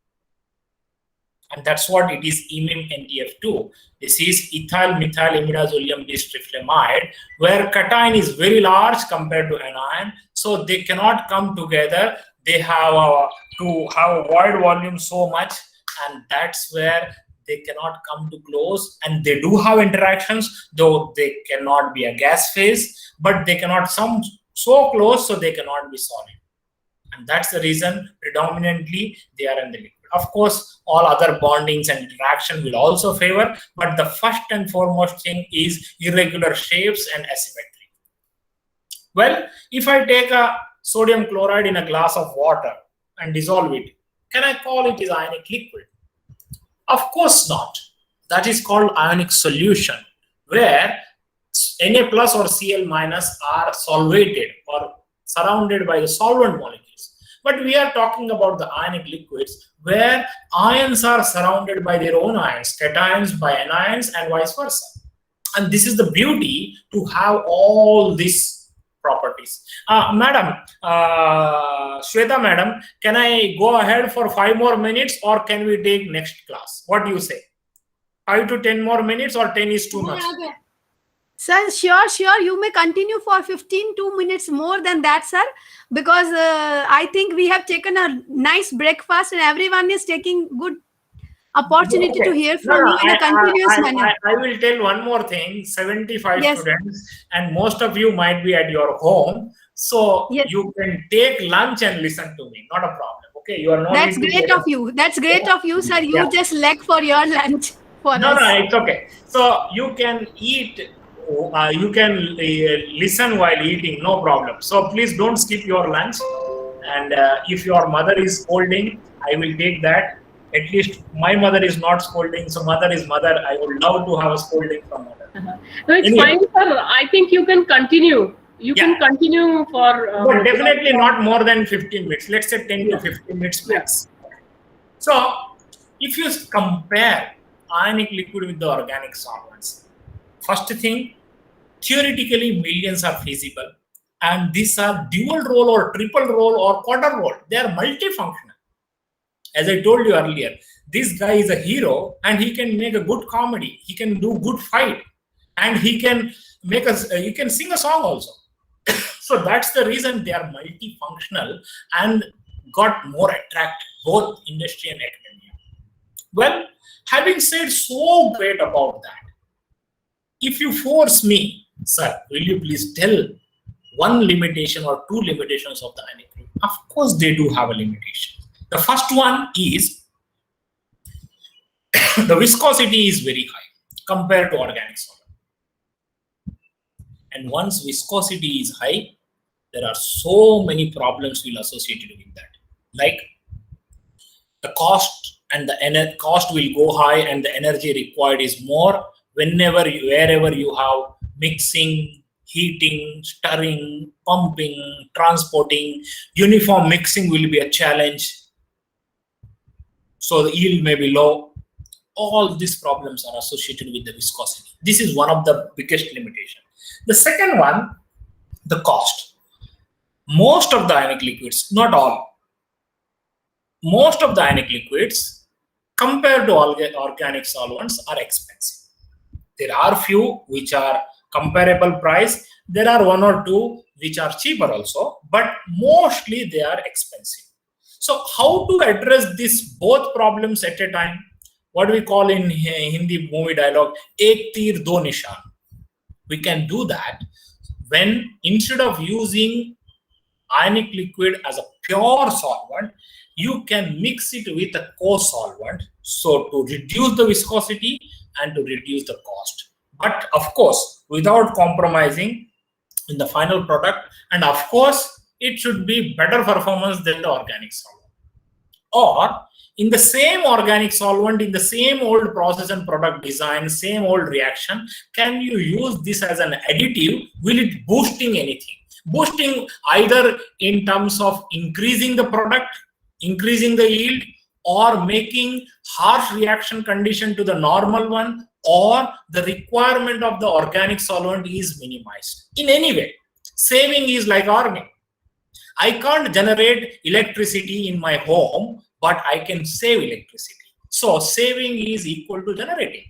And that's what it is imim NTF2. This is ethyl methyl imidazolium distriflamide, where cation is very large compared to anion, so they cannot come together. They have to have void volume so much, and that's where they cannot come to close. And they do have interactions, though they cannot be a gas phase, but they cannot come so close, so they cannot be solid. And that's the reason predominantly they are in the liquid. Of course, all other bondings and interaction will also favor, but the first and foremost thing is irregular shapes and asymmetry. Well, if I take a sodium chloride in a glass of water and dissolve it, can I call it as ionic liquid? Of course not. That is called ionic solution, where Na plus or Cl minus are solvated or surrounded by the solvent molecules. But we are talking about the ionic liquids, where ions are surrounded by their own ions, cations by anions, and vice versa. And this is the beauty to have all these properties. Madam, Shweta madam, can I go ahead for 5 more minutes, or can we take next class? What do you say? 5 to 10 more minutes, or 10 is too much? Sir, sure. You may continue for 2 minutes more than that, sir, because I think we have taken a nice breakfast and everyone is taking good opportunity to hear from you in a continuous manner. I will tell one more thing. 75 Yes. students, and most of you might be at your home, so Yes. you can take lunch and listen to me. Not a problem. Okay, you are not. That's great of you. That's great of you, sir. You just leg for your lunch for us. No, it's okay. So you can eat. You can listen while eating, no problem. So please don't skip your lunch. And if your mother is scolding, I will take that. At least my mother is not scolding, so mother is mother. I would love to have a scolding from mother. No, it's fine, sir. I think you can continue. You can continue for. But definitely not more than 15 minutes. Let's say 10 to 15 minutes max. So if you compare ionic liquid with the organic solvents, first thing, theoretically, millions are feasible, and these are dual role or triple role or quarter role. They are multifunctional. As I told you earlier, this guy is a hero, and he can make a good comedy. He can do good fight, and he can make us. You can sing a song also. So that's the reason they are multifunctional and got more attractive, both industry and academia. Well, having said so great about that, if you force me, sir, will you please tell one limitation or 2 limitations of the ionic liquid? Of course, they do have a limitation. The first one is the viscosity is very high compared to organic solvent. And once viscosity is high, there are so many problems will associated with that. Like the cost and the cost will go high, and the energy required is more wherever you have mixing, heating, stirring, pumping, transporting. Uniform mixing will be a challenge. So the yield may be low. All these problems are associated with the viscosity. This is one of the biggest limitations. The second one, the cost. Most of the ionic liquids, not all, most of the ionic liquids compared to organic solvents are expensive. There are few which are comparable price. There are 1 or 2 which are cheaper also, but mostly they are expensive. So how to address this both problems at a time? What we call in Hindi movie dialogue, ek tir do nishan. We can do that when instead of using ionic liquid as a pure solvent, you can mix it with a co-solvent, so to reduce the viscosity and to reduce the cost. But of course, without compromising in the final product, and of course, it should be better performance than the organic solvent. Or in the same organic solvent, in the same old process and product design, same old reaction, can you use this as an additive? Will it boosting anything? Boosting either in terms of increasing the product, increasing the yield, or making harsh reaction condition to the normal one, or the requirement of the organic solvent is minimized. In any way, saving is like earning. I can't generate electricity in my home, but I can save electricity. So saving is equal to generating.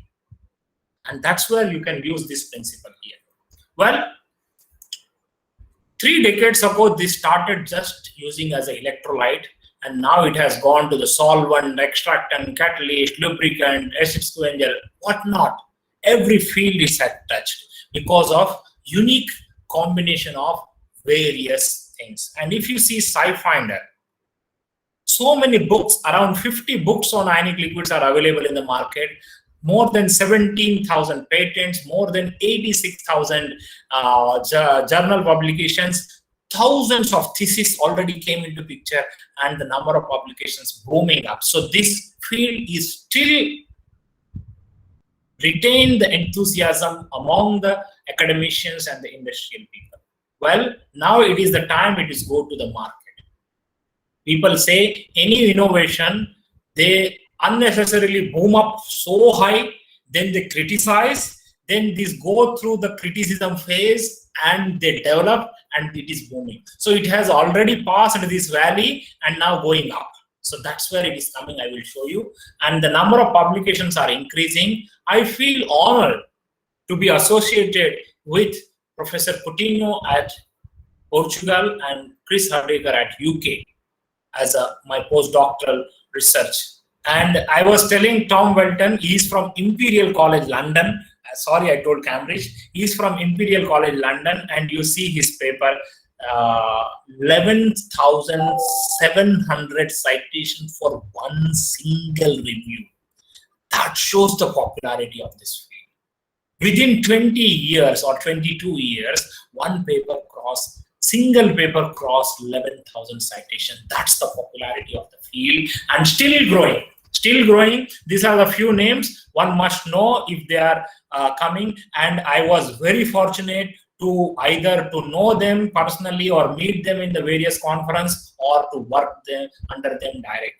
And that's where you can use this principle here. Well, 3 decades ago, this started just using as an electrolyte, and now it has gone to the solvent, extractant, catalyst, lubricant, acid scavenger, whatnot. Every field is touched because of unique combination of various things. And if you see SciFinder, so many books, around 50 books on ionic liquids are available in the market, more than 17,000 patents, more than 86,000 journal publications, thousands of theses already came into picture, and the number of publications booming up. So this field is still retain the enthusiasm among the academicians and the industrial people. Well, now it is the time it is go to the market. People say any innovation, they unnecessarily boom up so high, then they criticize, then this go through the criticism phase and they develop and it is booming. So it has already passed this valley and now going up. So that's where it is coming, I will show you. And the number of publications are increasing. I feel honored to be associated with Professor Coutinho at Portugal and Chris Hardaker at UK as my postdoctoral research. And I was telling Tom Welton, he's from Imperial College London. Sorry, I told Cambridge. He's from Imperial College London, and you see his paper, 11,700 citations for one single review. That shows the popularity of this field. Within 20 years or 22 years, one paper single paper crossed 11,000 citations. That's the popularity of the field, and still growing. Still growing. These are the few names one must know if they are coming. And I was very fortunate to either to know them personally or meet them in the various conference or to work under them directly.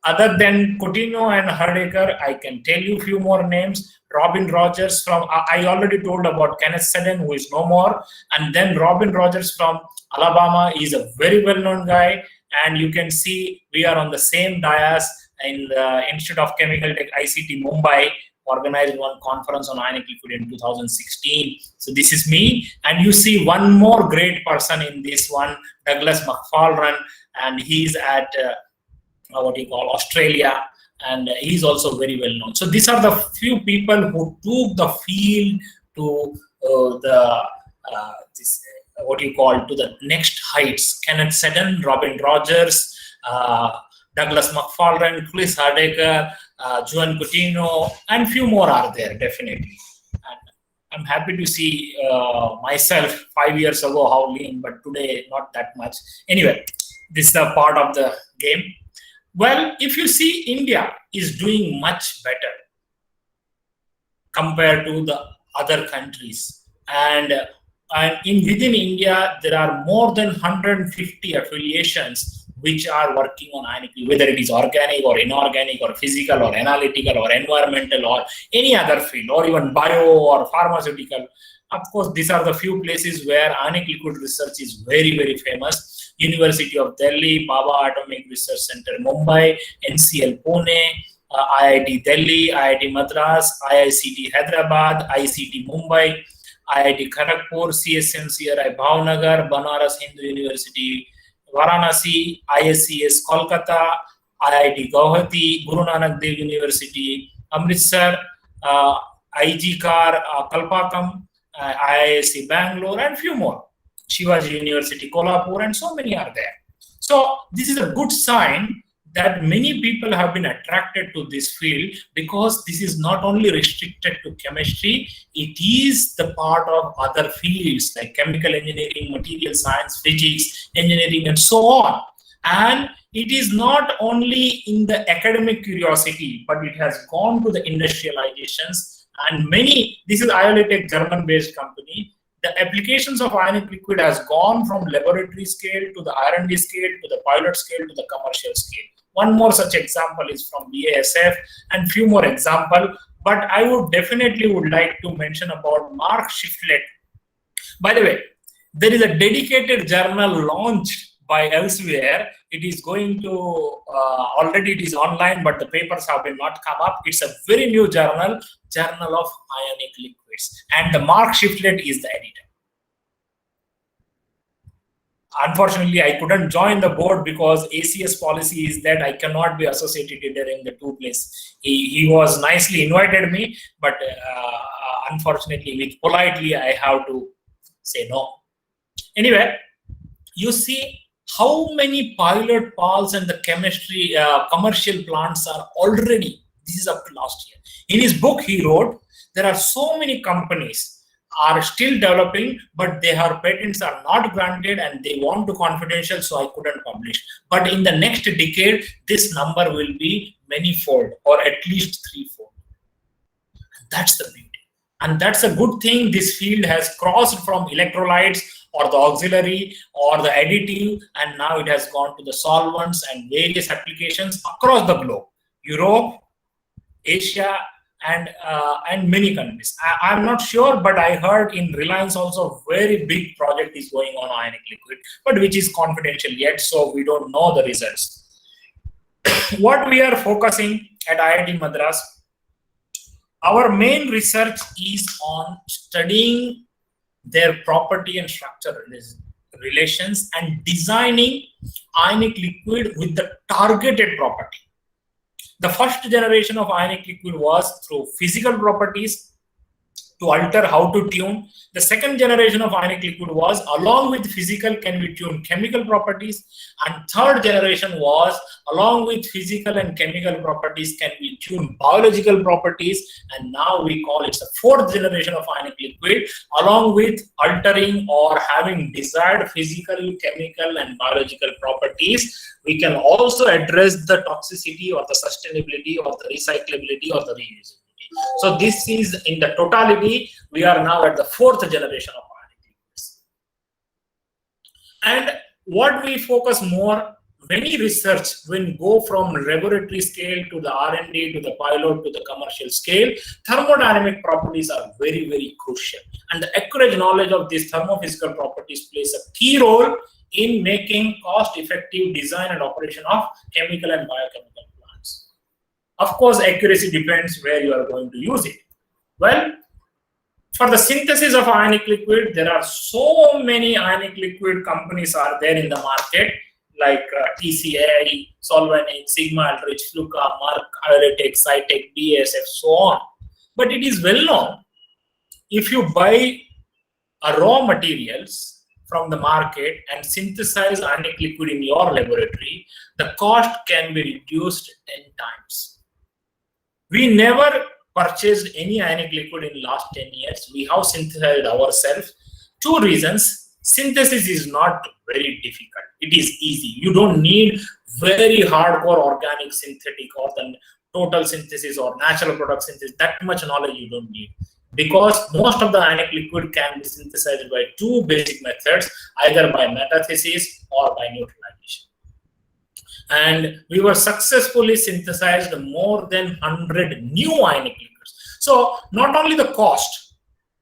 Other than Coutinho and Hardaker, I can tell you a few more names. Robin Rogers from, I already told about Kenneth Seddon, who is no more. And then Robin Rogers from Alabama is a very well-known guy. And you can see we are on the same dais in the Institute of Chemical Tech, ICT Mumbai, organized one conference on ionic liquid in 2016. So this is me. And you see one more great person in this one, Douglas McFarlane, and he's at Australia, and he's also very well known. So these are the few people who took the field to the next heights. Kenneth Seddon, Robin Rogers, Douglas McFarlane, Chris Hardaker, Juan Coutinho, and few more are there, definitely. And I'm happy to see myself 5 years ago how lean, but today not that much. Anyway, this is a part of the game. Well, if you see, India is doing much better compared to the other countries. And within India, there are more than 150 affiliations which are working on ionic, whether it is organic or inorganic or physical or analytical or environmental or any other field, or even bio or pharmaceutical. Of course, these are the few places where ionic liquid research is very, very famous. University of Delhi, Bhabha Atomic Research Center, Mumbai, NCL Pune, IIT Delhi, IIT Madras, IICT Hyderabad, ICT Mumbai, IIT Kharagpur, CSMCRI Bhavnagar, Banaras Hindu University, Varanasi, ISCS Kolkata, IIT Guwahati, Guru Nanak Dev University, Amritsar, IG Car, Kalpakam, IISc Bangalore, and few more. Shivaji University, Kolhapur, and so many are there. So this is a good sign that many people have been attracted to this field, because this is not only restricted to chemistry, it is the part of other fields like chemical engineering, material science, physics, engineering, and so on. And it is not only in the academic curiosity, but it has gone to the industrializations, and many, this is Iolytech, German-based company. The applications of ionic liquid has gone from laboratory scale to the R&D scale to the pilot scale to the commercial scale. One more such example is from BASF, and few more examples, but I would definitely like to mention about Mark Shiflett. By the way, there is a dedicated journal launched by elsewhere. It is going to, already it is online, but the papers have been not come up. It's a very new journal, Journal of Ionic Liquids, and the Mark Shiflett is the editor. Unfortunately, I couldn't join the board because ACS policy is that I cannot be associated in the two places. He was nicely invited me, but unfortunately, with politely, I have to say no. Anyway, you see how many pilot pals and the chemistry commercial plants are already, this is up to last year. In his book he wrote, there are so many companies are still developing, but their patents are not granted and they want to confidential, so I couldn't publish. But in the next decade, this number will be many-fold, or at least threefold. That's the beauty. And that's a good thing. This field has crossed from electrolytes or the auxiliary or the additive, and now it has gone to the solvents and various applications across the globe, Europe, Asia, and many countries. I'm not sure, but I heard in Reliance also very big project is going on ionic liquid, but which is confidential yet, so we don't know the results. What we are focusing at IIT Madras, our main research is on studying their property and structure relations and designing ionic liquid with the targeted property. The first generation of ionic liquid was through physical properties to alter how to tune. The second generation of ionic liquid was along with physical can be tuned chemical properties, and third generation was along with physical and chemical properties can be tuned biological properties, and now we call it the fourth generation of ionic liquid. Along with altering or having desired physical, chemical, and biological properties, we can also address the toxicity or the sustainability or the recyclability or the reusability. So this is in the totality, we are now at the fourth generation of ionic liquids. And what we focus more, many research when go from laboratory scale to the R&D to the pilot to the commercial scale, thermodynamic properties are very, very crucial. And the accurate knowledge of these thermophysical properties plays a key role in making cost-effective design and operation of chemical and biochemical plants. Of course, accuracy depends where you are going to use it. Well, for the synthesis of ionic liquid, there are so many ionic liquid companies are there in the market, like TCI, Solvanic, Sigma Aldrich, Fluka, Merck, Iolytech, Cytec, BASF, so on. But it is well known, if you buy raw materials from the market and synthesize ionic liquid in your laboratory, the cost can be reduced 10 times. We never purchased any ionic liquid in last 10 years. We have synthesized ourselves. Two reasons. Synthesis is not very difficult. It is easy. You don't need very hardcore organic synthetic or the total synthesis or natural product synthesis. That much knowledge you don't need. Because most of the ionic liquid can be synthesized by two basic methods, either by metathesis or by neutralization. And we were successfully synthesized more than 100 new ionic liquids. So not only the cost,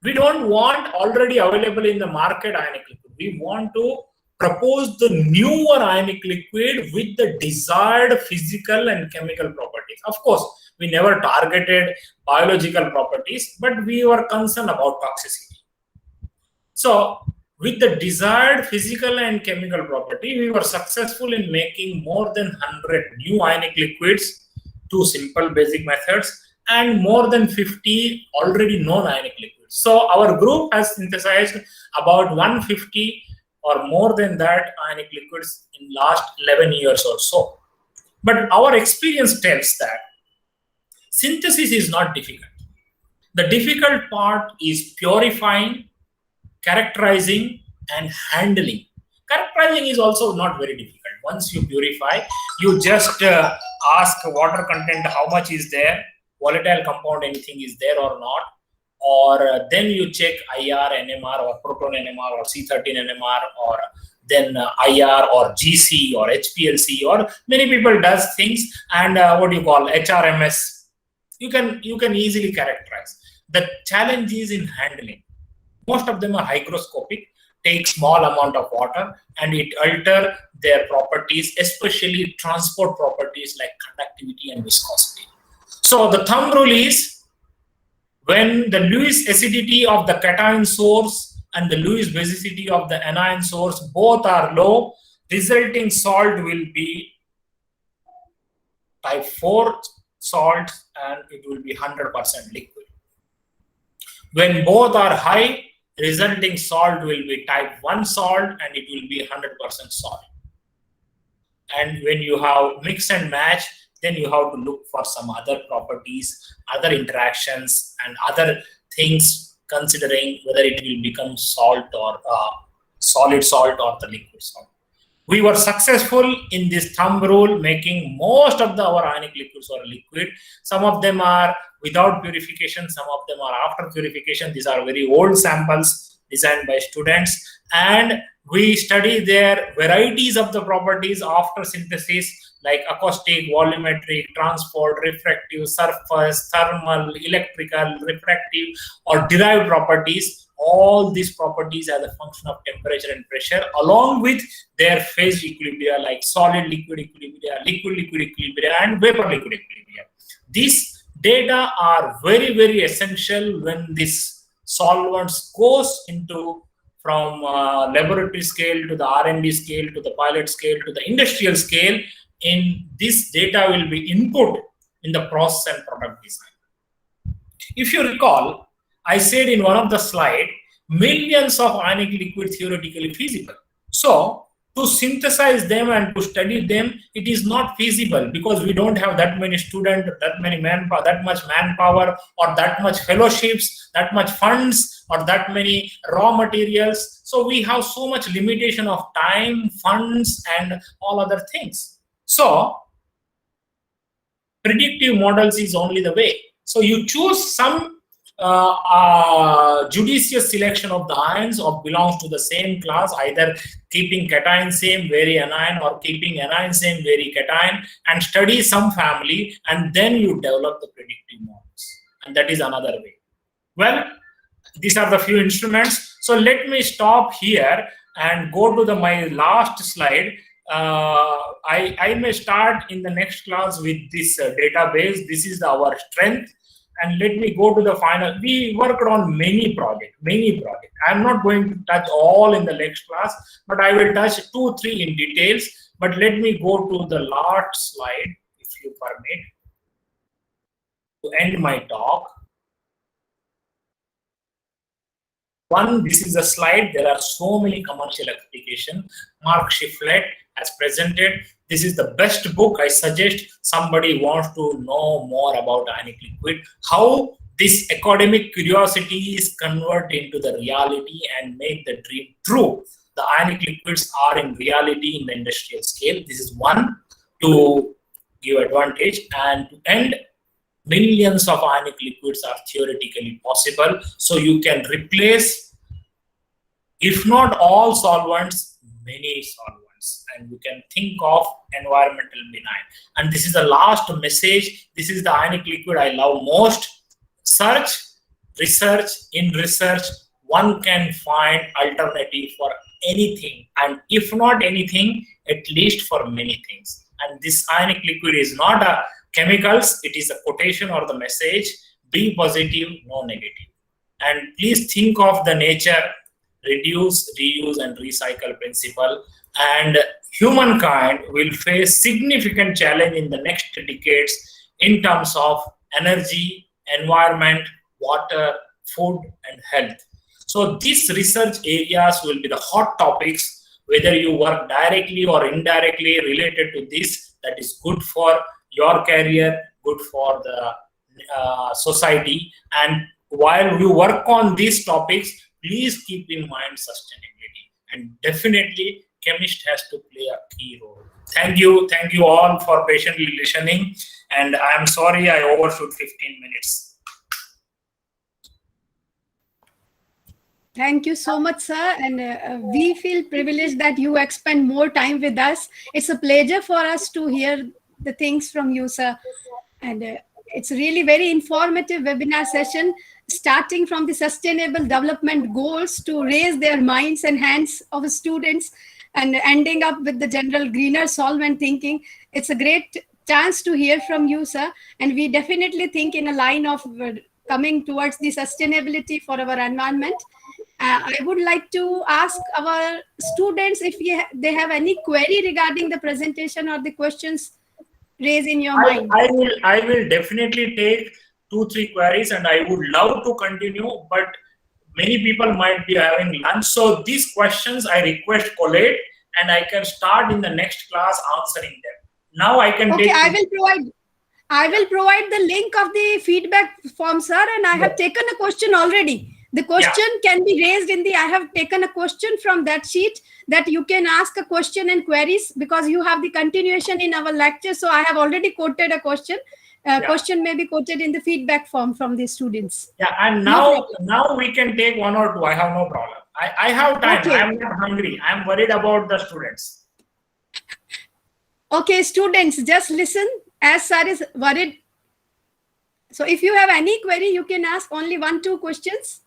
we don't want already available in the market ionic liquid. We want to propose the newer ionic liquid with the desired physical and chemical properties. Of course, we never targeted biological properties, but we were concerned about toxicity. So with the desired physical and chemical property, we were successful in making more than 100 new ionic liquids, 2 simple basic methods, and more than 50 already known ionic liquids. So our group has synthesized about 150 or more than that ionic liquids in last 11 years or so. But our experience tells that synthesis is not difficult. The difficult part is purifying, characterizing, and handling. Characterizing is also not very difficult. Once you purify, you just ask water content how much is there, volatile compound anything is there or not, or then you check IR, NMR, or proton NMR, or C13 NMR, or then IR or GC or HPLC, or many people does things, and what you call HRMS. You can easily characterize. The challenge is in handling. Most of them are hygroscopic, take small amount of water, and it alter their properties, especially transport properties like conductivity and viscosity. So the thumb rule is, when the Lewis acidity of the cation source and the Lewis basicity of the anion source both are low, resulting salt will be type 4 salt, and it will be 100% liquid. When both are high, resulting salt will be type 1 salt, and it will be 100% salt. And when you have mix and match, then you have to look for some other properties, other interactions, and other things, considering whether it will become salt or solid salt or the liquid salt. We were successful in this thumb rule, making most of our ionic liquids are liquid. Some of them are without purification, some of them are after purification. These are very old samples designed by students, and we study their varieties of the properties after synthesis, like acoustic, volumetric, transport, refractive, surface, thermal, electrical, refractive, or derived properties. All these properties are the function of temperature and pressure, along with their phase equilibria, like solid liquid equilibria, liquid liquid equilibria, and vapor liquid equilibria. These data are very, very essential when this solvents goes into from laboratory scale to the R&D scale to the pilot scale to the industrial scale. In this data will be input in the process and product design. If you recall, I said in one of the slides, millions of ionic liquid theoretically feasible. So to synthesize them and to study them, it is not feasible, because we don't have that many students, that many manpower, that much manpower, or that much fellowships, that much funds, or that many raw materials. So we have so much limitation of time, funds, and all other things. So predictive models is only the way. So you choose some judicious selection of the ions or belongs to the same class, either keeping cation same, vary anion, or keeping anion same, vary cation, and study some family, and then you develop the predictive models. And that is another way. Well, these are the few instruments. So let me stop here and go to my last slide. I may start in the next class with this database. This is our strength. And let me go to the final. We worked on many projects. I'm not going to touch all in the next class, but I will touch 2-3 in details. But let me go to the last slide, if you permit, to end my talk. One, this is a slide. There are so many commercial applications. Mark Shiflett has presented. This is the best book. I suggest somebody wants to know more about ionic liquid, how this academic curiosity is converted into the reality and make the dream true. The ionic liquids are in reality in the industrial scale. This is one, to give advantage, and to end, millions of ionic liquids are theoretically possible. So you can replace, if not all solvents, many solvents, and you can think of environmental benign. And this is the last message. This is the ionic liquid I love most. Search, research. In research, one can find alternative for anything, and if not anything, at least for many things. And this ionic liquid is not a chemicals, it is a quotation or the message: be positive, no negative. And please think of the nature. reduce, reuse, and recycle principle, and humankind will face significant challenge in the next decades in terms of energy, environment, water, food, and health. So these research areas will be the hot topics, whether you work directly or indirectly related to this. That is good for your career, good for the society. And while you work on these topics, please keep in mind sustainability, and definitely chemist has to play a key role. Thank you all for patiently listening, and I am sorry I overshoot 15 minutes. Thank you so much, sir. And we feel privileged that you expend more time with us. It's a pleasure for us to hear the things from you, sir. And it's really very informative webinar session, starting from the sustainable development goals to raise their minds and hands of students, and ending up with the general greener solvent thinking. It's a great chance to hear from you, sir. And we definitely think in a line of coming towards the sustainability for our environment. I would like to ask our students if they have any query regarding the presentation or the questions raised in your mind. I will definitely take 2-3 queries, and I would love to continue, but many people might be having lunch. So these questions I request collate, and I can start in the next class answering them. Now I can take. I will provide the link of the feedback form, sir, and I have taken a question already. The question can be raised in the, I have taken a question from that sheet that you can ask a question and queries, because you have the continuation in our lecture. So I have already quoted a question. Question may be quoted in the feedback form from the students. Yeah, and now we can take 1 or 2. I have no problem. I have time. Okay. I am not hungry. I am worried about the students. Okay, students, just listen as sir is worried. So if you have any query, you can ask only 1-2 questions.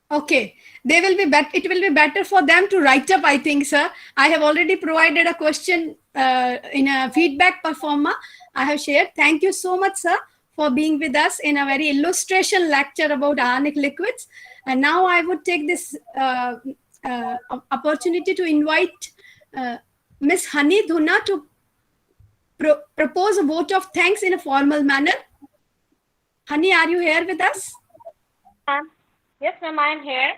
Okay, it will be better for them to write up, I think, sir. I have already provided a question in a feedback performer. I have shared. Thank you so much, sir, for being with us in a very illustration lecture about ionic liquids. And now I would take this opportunity to invite Ms. Hani Dhuna to propose a vote of thanks in a formal manner. Hani, are you here with us? Yes, ma'am, I am here.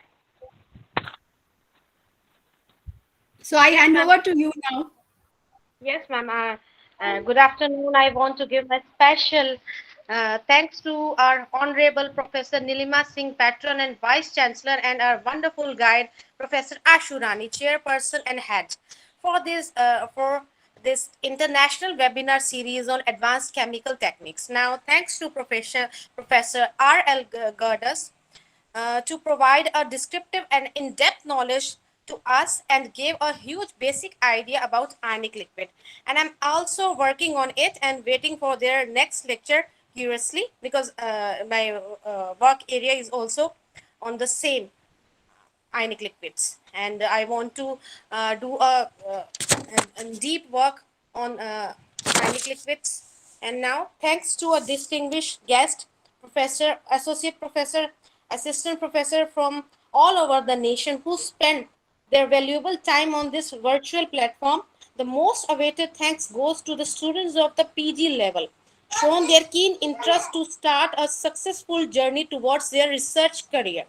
So I hand over to you now. Yes, ma'am. Good afternoon. I want to give a special thanks to our Honorable Professor Nilima Singh, Patron and Vice Chancellor, and our wonderful guide, Professor Ashu Rani, Chairperson and Head, for this international webinar series on advanced chemical techniques. Now, thanks to Professor R.L. Gurdas to provide a descriptive and in-depth knowledge to us and gave a huge basic idea about ionic liquid. And I'm also working on it and waiting for their next lecture curiously, because my work area is also on the same ionic liquids. And I want to do a deep work on ionic liquids. And now, thanks to a distinguished guest, professor, associate professor, assistant professor from all over the nation who spent their valuable time on this virtual platform. The most awaited thanks goes to the students of the PG level, shown their keen interest to start a successful journey towards their research career.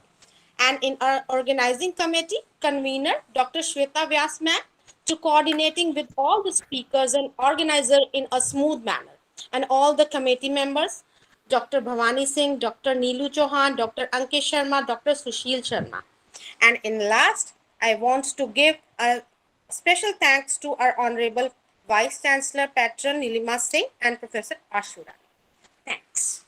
And in our organizing committee, convener, Dr. Shweta Vyas ma'am, to coordinating with all the speakers and organizer in a smooth manner. And all the committee members, Dr. Bhavani Singh, Dr. Neelu Chauhan, Dr. Ankesh Sharma, Dr. Sushil Sharma. And in last, I want to give a special thanks to our Honorable Vice Chancellor, Patron Nilima Singh, and Professor Ashu Rani. Thanks.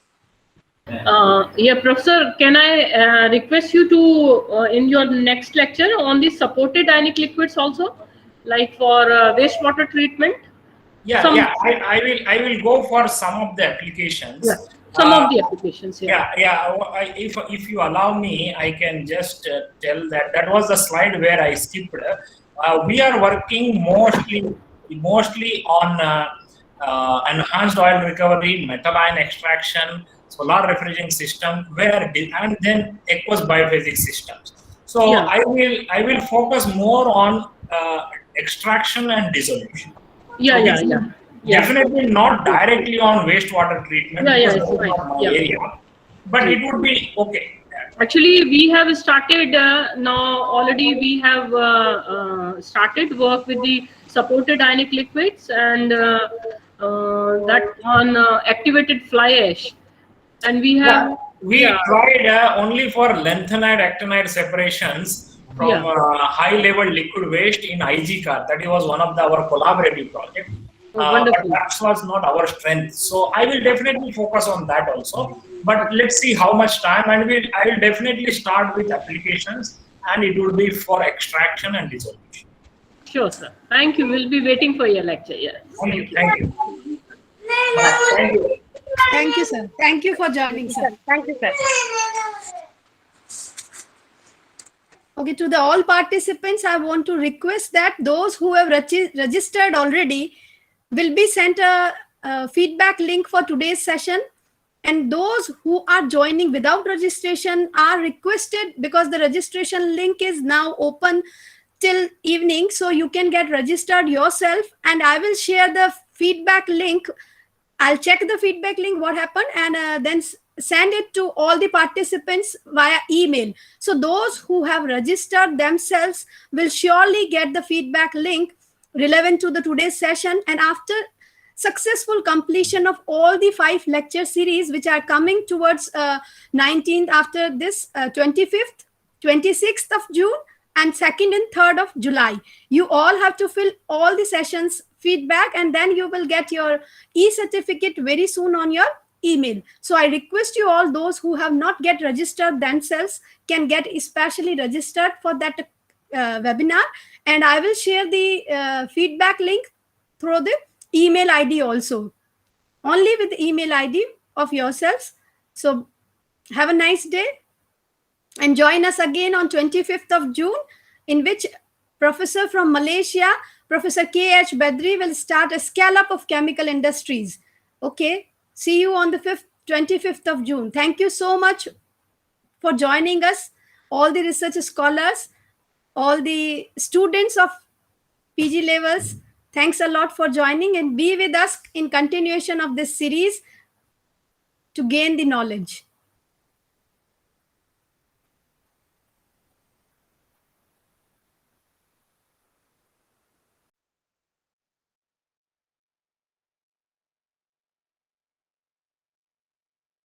Professor, can I request you to, in your next lecture, on the supported ionic liquids also, like for wastewater treatment? I will go for some of the applications. Yeah. Some of the applications. If you allow me, I can just tell that was the slide where I skipped. We are working mostly on enhanced oil recovery, metal ion extraction, solar refrigerant system, and then aqueous biophysics systems. So Yeah. I will focus more on extraction and dissolution. Yeah, So yeah, which is yeah. Yeah. definitely not directly on wastewater treatment, Yeah, yeah, because it's that is fine. not my Yeah. area. But it would be okay. Actually, we have started now already. We have started work with the supported ionic liquids and that on activated fly ash, and we Yeah, have we tried only for lanthanide actinide separations from yeah. high level liquid waste in IGCAR. That was one of our collaborative project. Oh, But wonderful. that was not our strength. So I will definitely focus on that also. But let's see how much time, and I will definitely start with applications, and it will be for extraction and dissolution. Sure, sir. Thank you. We'll be waiting for your lecture. Yes. Thank you. Thank you. Thank you. Thank you, sir. Thank you for joining, sir. Thank you, sir. Okay, to the all participants, I want to request that those who have registered already will be sent a feedback link for today's session. And those who are joining without registration are requested, because the registration link is now open till evening. So you can get registered yourself, and I will share the feedback link. I'll check the feedback link, what happened, and then send it to all the participants via email. So those who have registered themselves will surely get the feedback link relevant to the today's session. And after successful completion of all the 5 lecture series which are coming towards 19th, after this 25th, 26th of June, and 2nd and 3rd of July, you all have to fill all the sessions feedback, and then you will get your e-certificate very soon on your email. So I request you all, those who have not get registered themselves can get especially registered for that webinar, and I will share the feedback link through the email ID also, only with the email ID of yourselves. So have a nice day, and join us again on 25th of June, in which Professor from Malaysia, Professor K.H. Bedri, will start a scallop of chemical industries. Okay, see you on the 25th of June. Thank you so much for joining us, all the research scholars, all the students of PG levels. Thanks a lot for joining, and be with us in continuation of this series to gain the knowledge.